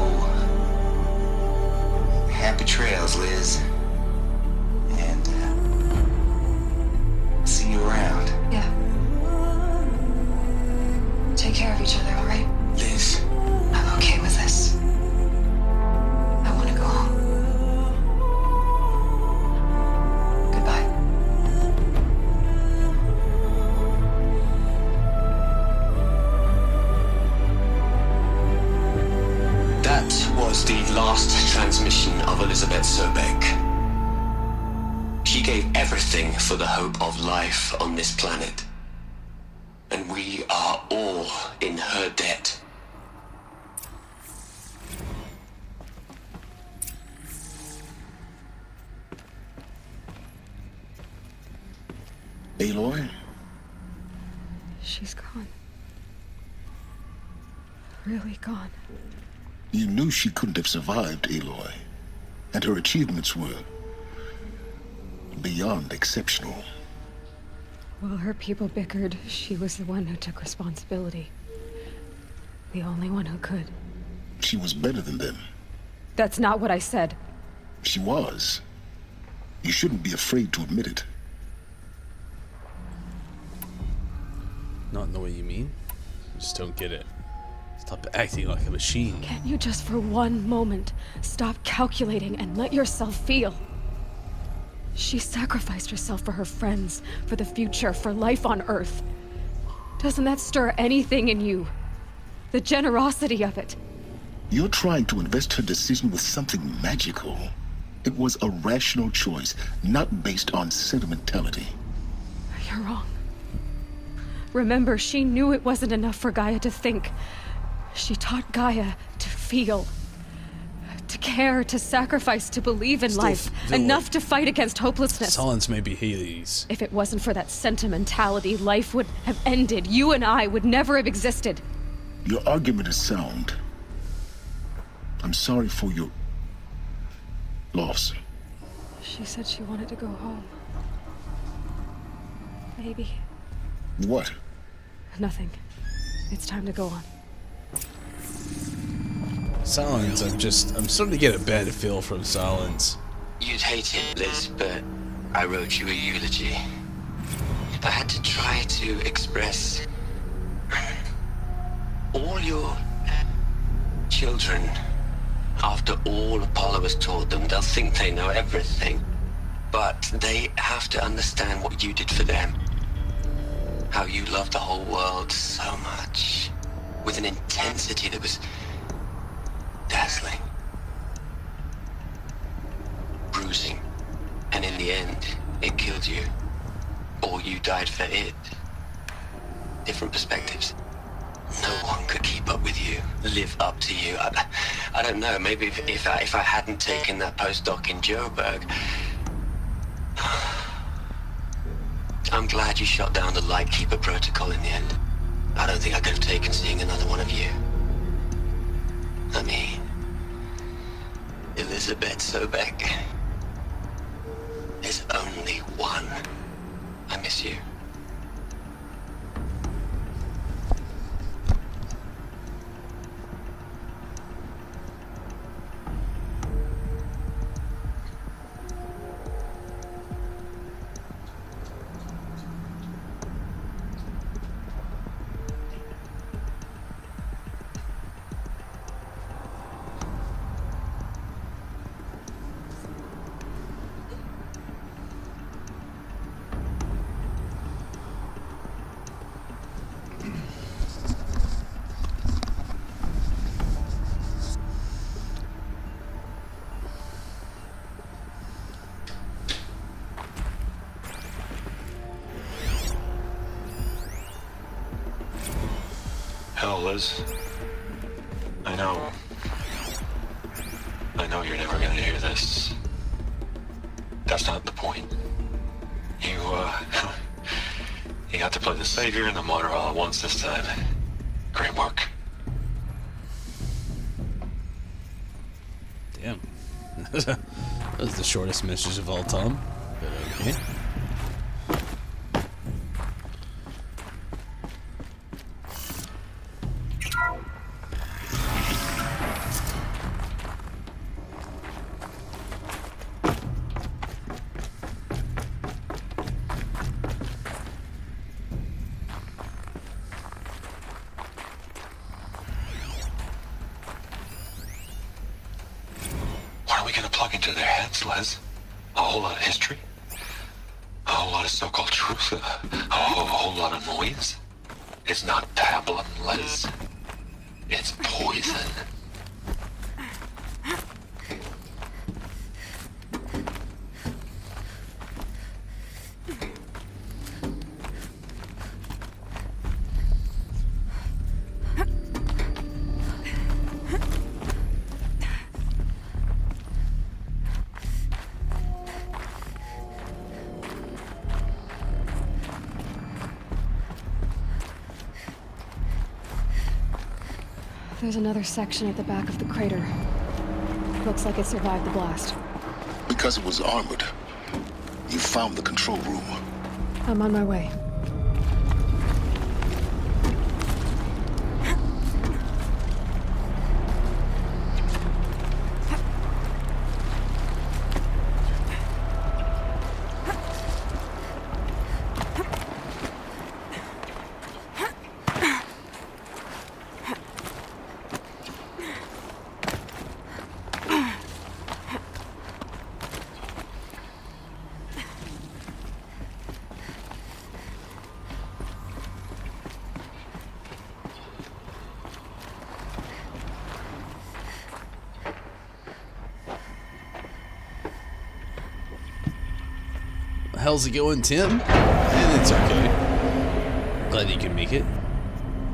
happy trails, Liz. And, see you around. Yeah. Take care of each other, alright? Liz. I'm okay with this. I want to go home. Goodbye. That was the last transmission of Elizabeth Sobek. She gave everything for the hope of life on this planet. And we are all in her debt. Aloy? She's gone. Really gone. You knew she couldn't have survived, Aloy. And her achievements were beyond exceptional. While her people bickered, she was the one who took responsibility. The only one who could. She was better than them. That's not what I said. She was. You shouldn't be afraid to admit it. Not in the way you mean. I just don't get it. Stop acting like a machine. Can you just for one moment stop calculating and let yourself feel? She sacrificed herself for her friends, for the future, for life on Earth. Doesn't that stir anything in you? The generosity of it. You're trying to invest her decision with something magical. It was a rational choice, not based on sentimentality. You're wrong. Remember, she knew it wasn't enough for Gaia to think. She taught Gaia to feel. To care, to sacrifice, to believe in life. Enough to fight against hopelessness. Silence may be Hades. If it wasn't for that sentimentality, life would have ended. You and I would never have existed. Your argument is sound. I'm sorry for your loss. She said she wanted to go home. Maybe. What? Nothing. It's time to go on. Silence, I'm starting to get a bad feel from Silence. You'd hate it, Liz, but I wrote you a eulogy. I had to try to express all your children. After all Apollo has taught them, they'll think they know everything. But they have to understand what you did for them. How you loved the whole world so much. With an intensity that was dazzling. Bruising. And in the end, it killed you. Or you died for it. Different perspectives. No one could keep up with you, live up to you. I don't know, maybe if I hadn't taken that postdoc in Joburg. I'm glad you shot down the Lightkeeper protocol in the end. I don't think I could have taken seeing another one of you. I mean, Elizabeth Sobek. There's only one. I miss you. Hell, Liz. I know you're never gonna hear this. That's not the point. You got to play the savior and the martyr all at once this time. Great work. Damn. That was the shortest message of all time. But okay. we gonna plug into their heads, Les? A whole lot of history? A whole lot of so-called truth? A whole lot of noise? It's not pablum, Les. It's poison. There's another section at the back of the crater. Looks like it survived the blast. Because it was armored, you found the control room. I'm on my way. How's it going, Tim? And it's okay. Glad you can make it.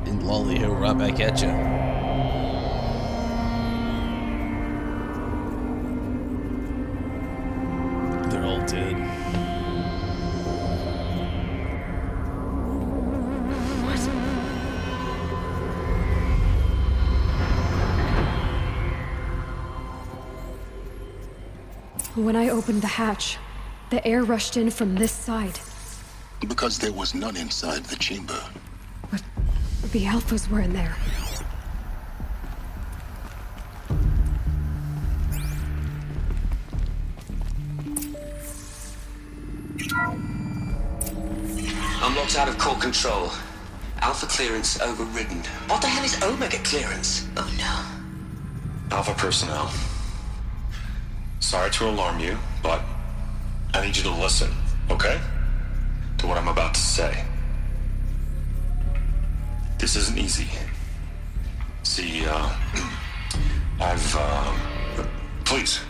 And Lolly, he'll right back at you. They're all dead. When I opened the hatch, the air rushed in from this side. Because there was none inside the chamber. But the Alphas were in there. Unlocked out of core control. Alpha clearance overridden. What the hell is Omega clearance? Oh no. Alpha personnel. Sorry to alarm you, but I need you to listen, okay? To what I'm about to say. This isn't easy. See, please,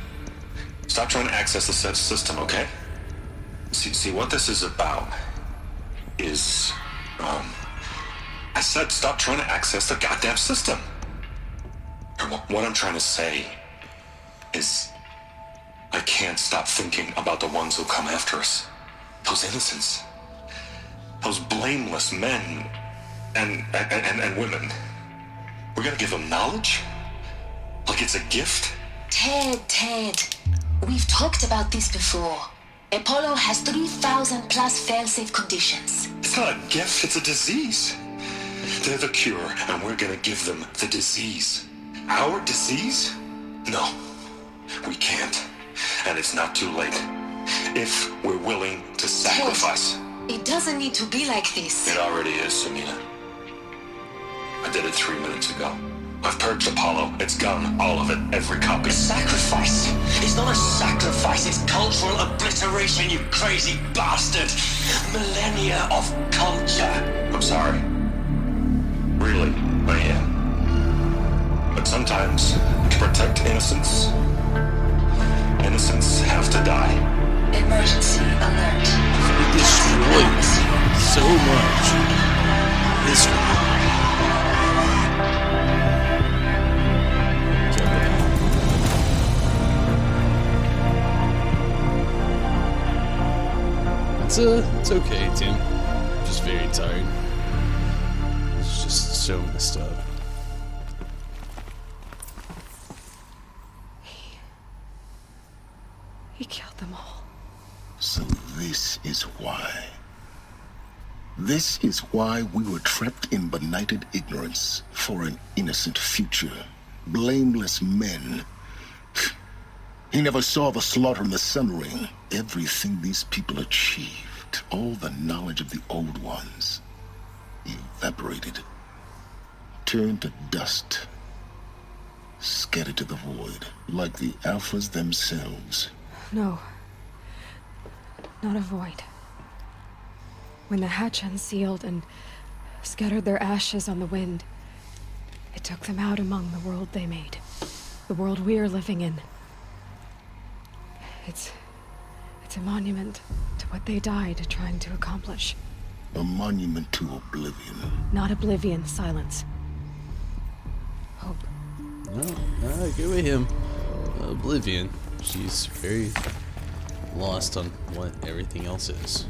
stop trying to access the said system, okay? See, what this is about is, I said stop trying to access the goddamn system. What I'm trying to say is, I can't stop thinking about the ones who come after us. Those innocents. Those blameless men and women. We're gonna give them knowledge? Like it's a gift? Ted. We've talked about this before. Apollo has 3,000 plus fail-safe conditions. It's not a gift, it's a disease. They're the cure, and we're gonna give them the disease. Our disease? No, we can't. And it's not too late. If we're willing to sacrifice. Ted, it doesn't need to be like this. It already is, Samina. I did it 3 minutes ago. I've purged Apollo. It's gone. All of it. Every copy. A sacrifice? It's not a sacrifice. It's cultural obliteration, you crazy bastard. Millennia of culture. I'm sorry. Really, I am. But sometimes, to protect innocence, innocents have to die. Emergency alert. It destroyed so much history. It's okay, Tim. I'm just very tired. It's just so messed up. He killed them all. So this is why. This is why we were trapped in benighted ignorance for an innocent future. Blameless men. He never saw the slaughter in the Sun Ring. Everything these people achieved, all the knowledge of the old ones, evaporated, turned to dust, scattered to the void, like the Alphas themselves. No. Not a void. When the hatch unsealed and scattered their ashes on the wind, it took them out among the world they made. The world we're living in. It's a monument to what they died trying to accomplish. A monument to oblivion. Not oblivion, Silence. Hope. No, I go with him. Oblivion. She's very lost on what everything else is.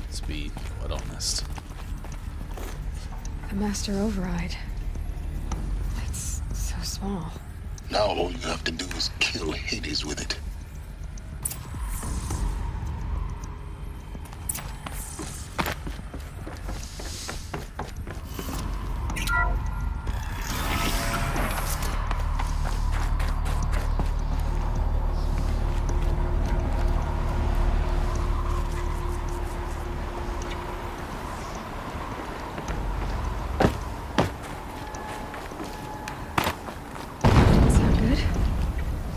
Let's be quite honest. The Master Override. It's so small. Now all you have to do is kill Hades with it.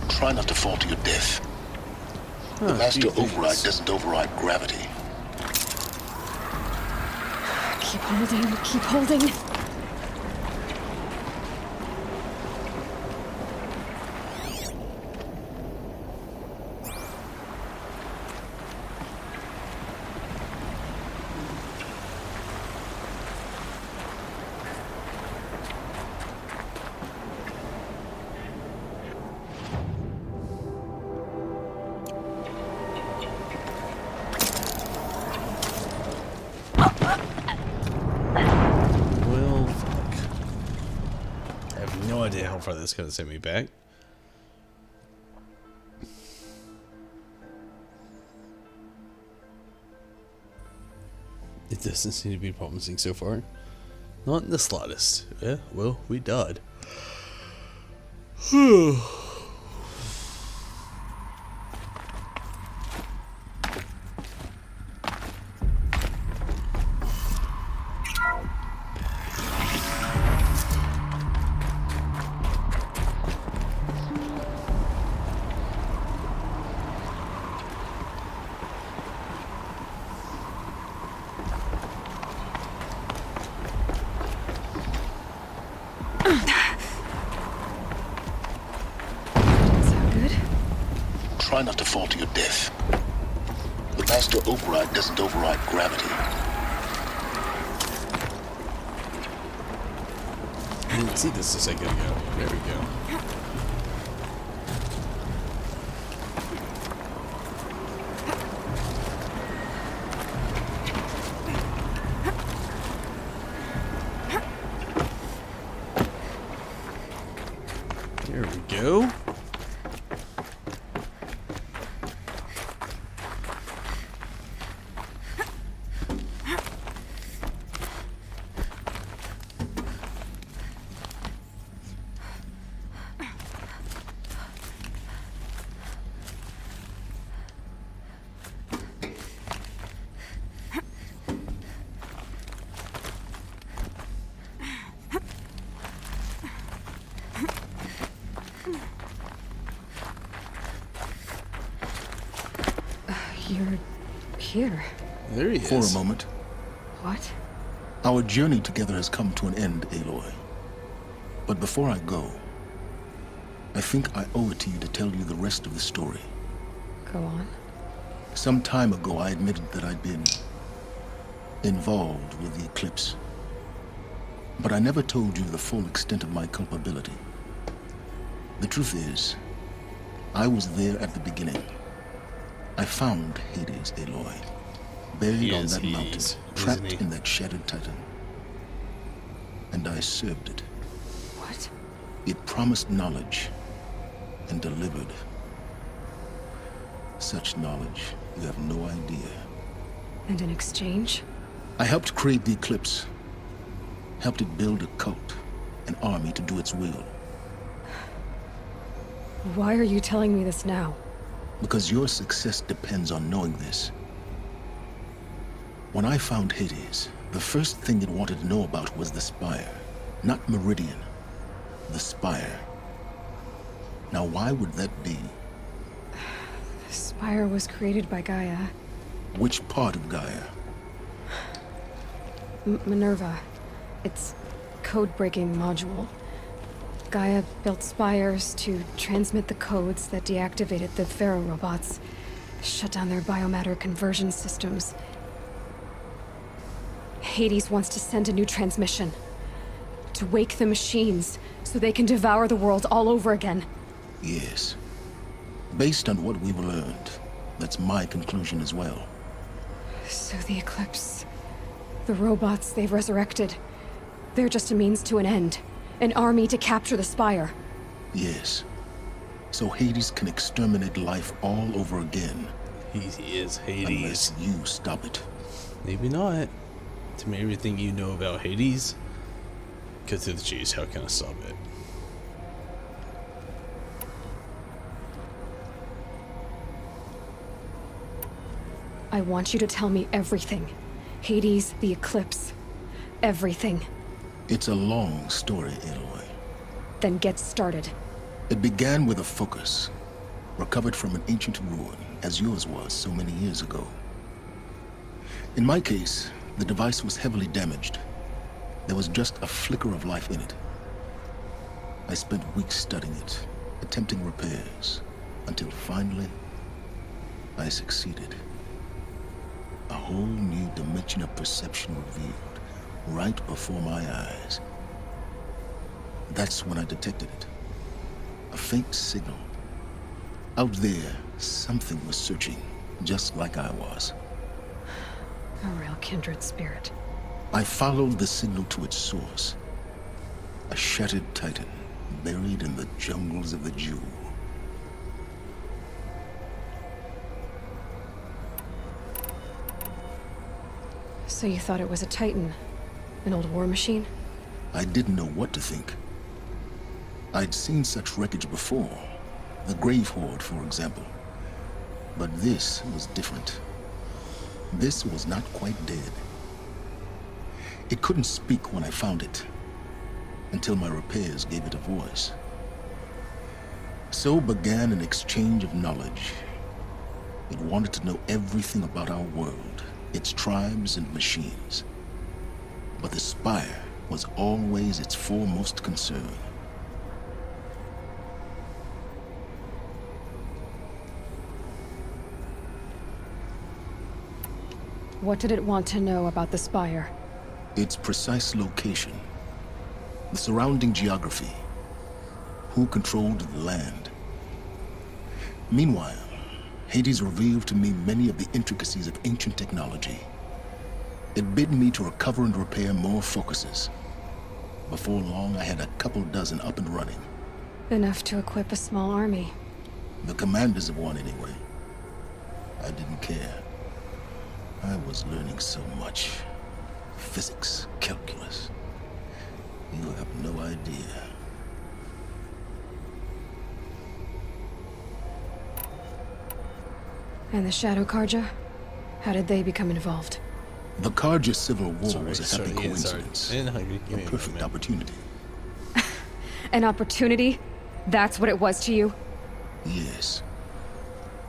Try not to fall to your death. The Master Override doesn't override gravity. Keep holding, keep holding. Well, fuck. I have no idea how far this is going to send me back. It doesn't seem to be promising so far. Not in the slightest. Yeah, well, we died. Try not to fall to your death. The Master Override doesn't override gravity. I didn't see this a second ago. There we go. There we go. You're here. There he For is. a moment. What? Our journey together has come to an end, Aloy. But before I go, I think I owe it to you to tell you the rest of the story. Go on. Some time ago, I admitted that I'd been involved with the Eclipse. But I never told you the full extent of my culpability. The truth is, I was there at the beginning. I found Hades, Aloy, buried on that mountain, trapped in that shattered titan. And I served it. What? It promised knowledge and delivered. Such knowledge, you have no idea. And in exchange? I helped create the Eclipse. Helped it build a cult, an army to do its will. Why are you telling me this now? Because your success depends on knowing this. When I found Hades, the first thing it wanted to know about was the Spire. Not Meridian. The Spire. Now, why would that be? The Spire was created by Gaia. Which part of Gaia? Minerva. It's code-breaking module. Gaia built spires to transmit the codes that deactivated the Pharaoh robots, shut down their biomatter conversion systems. Hades wants to send a new transmission. To wake the machines, so they can devour the world all over again. Yes. Based on what we've learned, that's my conclusion as well. So the Eclipse... the robots they've resurrected... they're just a means to an end. An army to capture the Spire. Yes. So Hades can exterminate life all over again. He is Hades. Unless you stop it. Maybe not. To me, everything you know about Hades... cut to the chase, how can I stop it? I want you to tell me everything. Hades, the Eclipse. Everything. It's a long story, Aloy. Then get started. It began with a focus, recovered from an ancient ruin, as yours was so many years ago. In my case, the device was heavily damaged. There was just a flicker of life in it. I spent weeks studying it, attempting repairs, until finally, I succeeded. A whole new dimension of perception revealed, right before my eyes. That's when I detected it. A faint signal. Out there, something was searching, just like I was. A real kindred spirit. I followed the signal to its source. A shattered titan, buried in the jungles of the Jewel. So you thought it was a Titan? An old war machine? I didn't know what to think. I'd seen such wreckage before. The Grave Horde, for example. But this was different. This was not quite dead. It couldn't speak when I found it, until my repairs gave it a voice. So began an exchange of knowledge. It wanted to know everything about our world, its tribes and machines. But the Spire was always its foremost concern. What did it want to know about the Spire? Its precise location, the surrounding geography, who controlled the land. Meanwhile, Hades revealed to me many of the intricacies of ancient technology. It bid me to recover and repair more focuses. Before long, I had a couple dozen up and running. Enough to equip a small army. The commanders of one, anyway. I didn't care. I was learning so much. Physics, calculus. You have no idea. And the Shadow Carja? How did they become involved? The Carja Civil War was a happy coincidence. A perfect opportunity. An opportunity? That's what it was to you? Yes.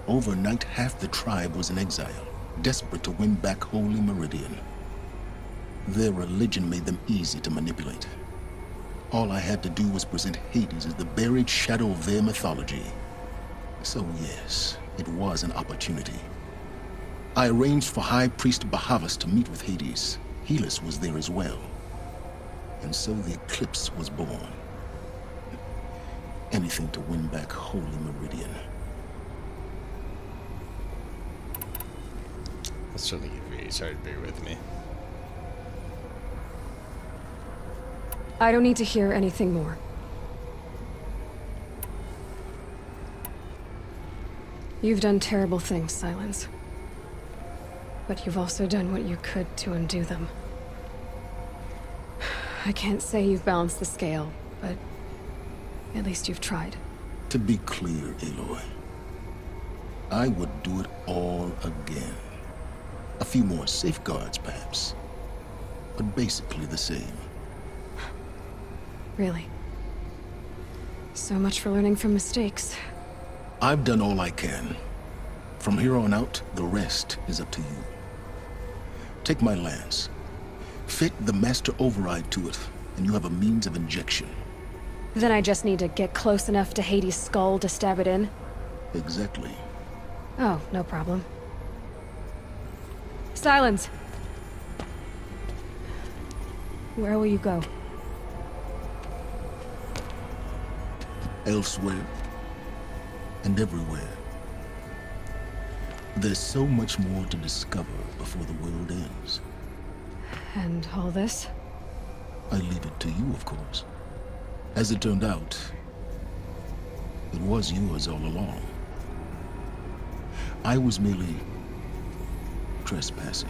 Overnight, half the tribe was in exile, desperate to win back Holy Meridian. Their religion made them easy to manipulate. All I had to do was present Hades as the buried shadow of their mythology. So yes, it was an opportunity. I arranged for High Priest Bahavas to meet with Hades. Helis was there as well. And so the Eclipse was born. Anything to win back Holy Meridian. I'll certainly get very sorry to bear with me. I don't need to hear anything more. You've done terrible things, Silence. But you've also done what you could to undo them. I can't say you've balanced the scale, but at least you've tried. To be clear, Aloy, I would do it all again. A few more safeguards, perhaps, but basically the same. Really? So much for learning from mistakes. I've done all I can. From here on out, the rest is up to you. Take my lance. Fit the master override to it, and you have a means of injection. Then I just need to get close enough to Hades' skull to stab it in? Exactly. Oh, no problem. Silence! Where will you go? Elsewhere. And everywhere. There's so much more to discover before the world ends. And all this? I leave it to you, of course. As it turned out, it was yours all along. I was merely trespassing.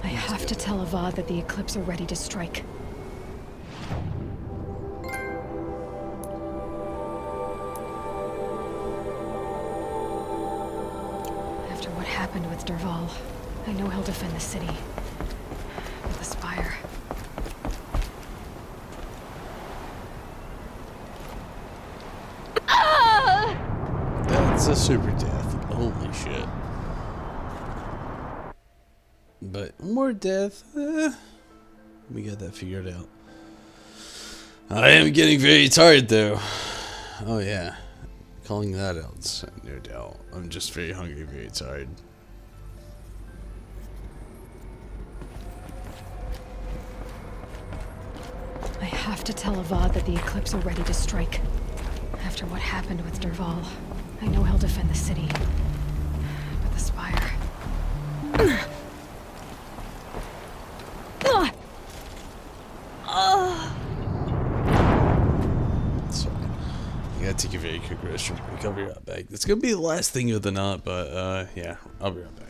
I have to tell Avad that the Eclipse are ready to strike. After what happened with Dervahl, I know he'll defend the city. With the Spire. That's a super death. Holy shit. But more death. We got that figured out. I am getting very tired though. Oh yeah. Calling that out, no doubt. I'm just very hungry, very tired. I have to tell Avad that the Eclipse are ready to strike. After what happened with Dervahl, I know he'll defend the city. With the Spire. Sorry. I gotta take a very quick restroom break. I'll be right back. It's gonna be the last thing of the night, but yeah, I'll be right back.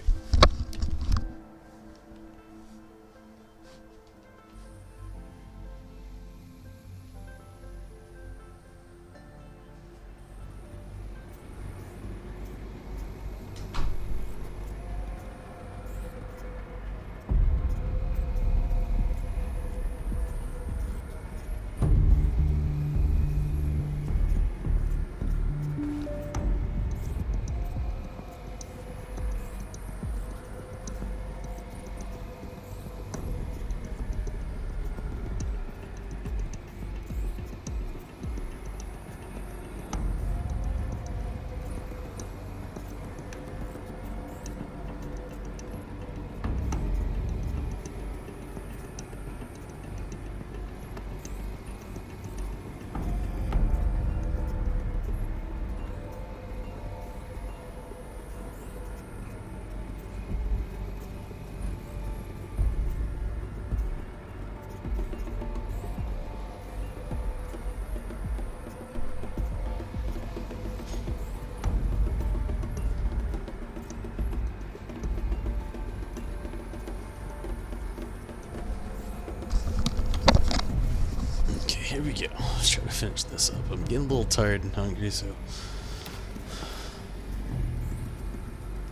Here we go. Let's try to finish this up. I'm getting a little tired and hungry, so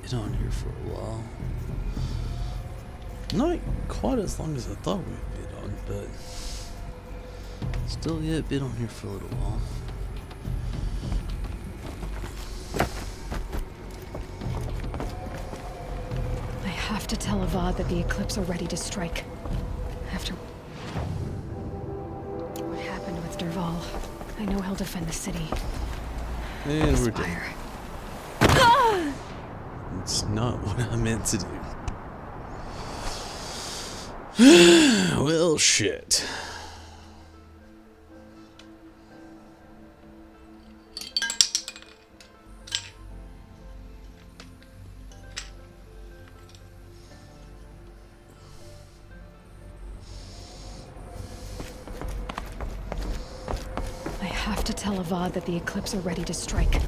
been on here for a while. Not quite as long as I thought we'd been on, but still yet been on here for a little while. I have to tell Avad that the Eclipse are ready to strike. After what happened with Dervahl, I know he'll defend the city. And we're done. It's not what I meant to do. Well, shit. have to tell Avad that the Eclipse are ready to strike.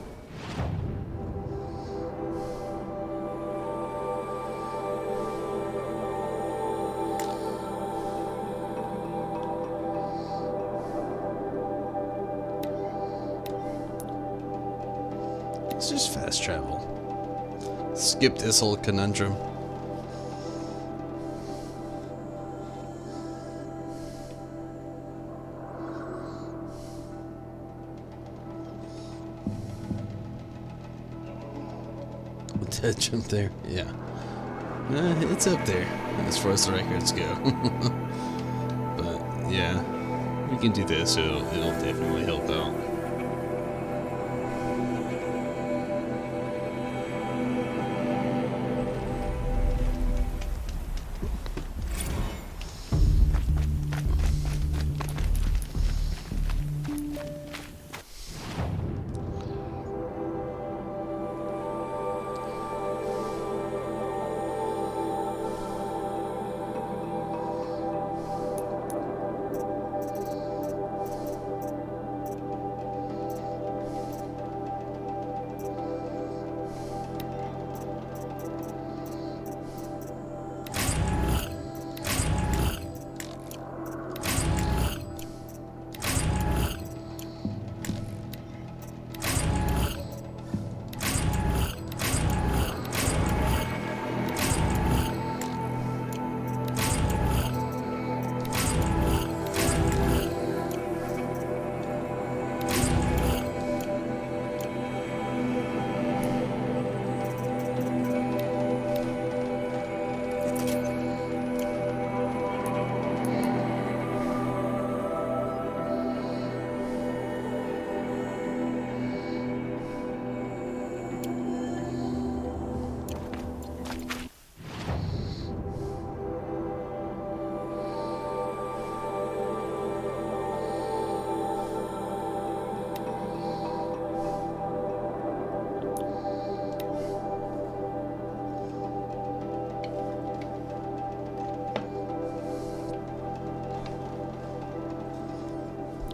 It's just fast travel. Skip this whole conundrum. That jump there, yeah. It's up there as far as the records go. But yeah, we can do this. It'll definitely help out.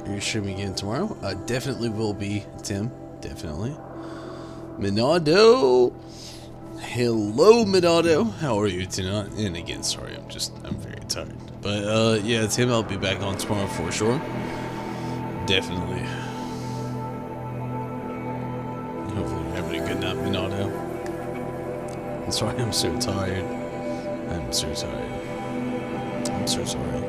Are you streaming again tomorrow? I definitely will be, Tim. Definitely. Minado! Hello, Minado. How are you tonight? And again, sorry, I'm very tired. But, yeah, Tim, I'll be back on tomorrow for sure. Definitely. Hopefully you're having a good night, Minado. I'm sorry, I'm so tired. I'm so tired. I'm so sorry.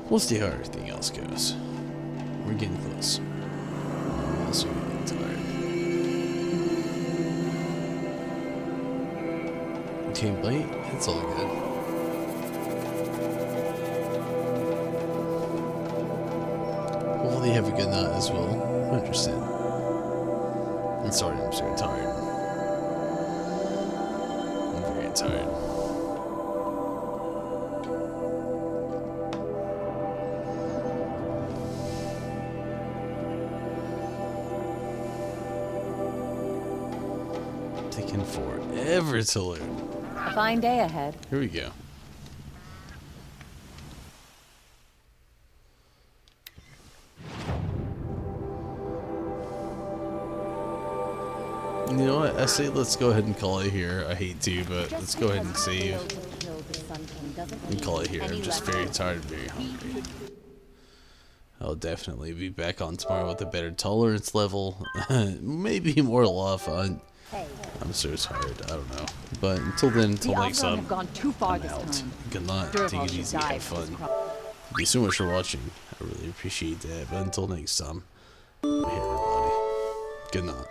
We'll see how everything else goes. We're getting close. I'm also getting tired. Came late? It's all good. Hopefully you have a good night as well. 100%. I'm sorry I'm so tired. I'm very tired. Taking forever to load. A fine day ahead. Here we go. You know what? I say let's go ahead and call it here. I hate to, but let's go ahead and save and call it here. I'm just very tired and very hungry. I'll definitely be back on tomorrow with a better tolerance level. Maybe more love. I'm so tired. I don't know. But until then, until next time, I'm out. Good night. Take it easy. Have fun. Thank you so much for watching. I really appreciate that. But until next time, I'm here, everybody. Good night.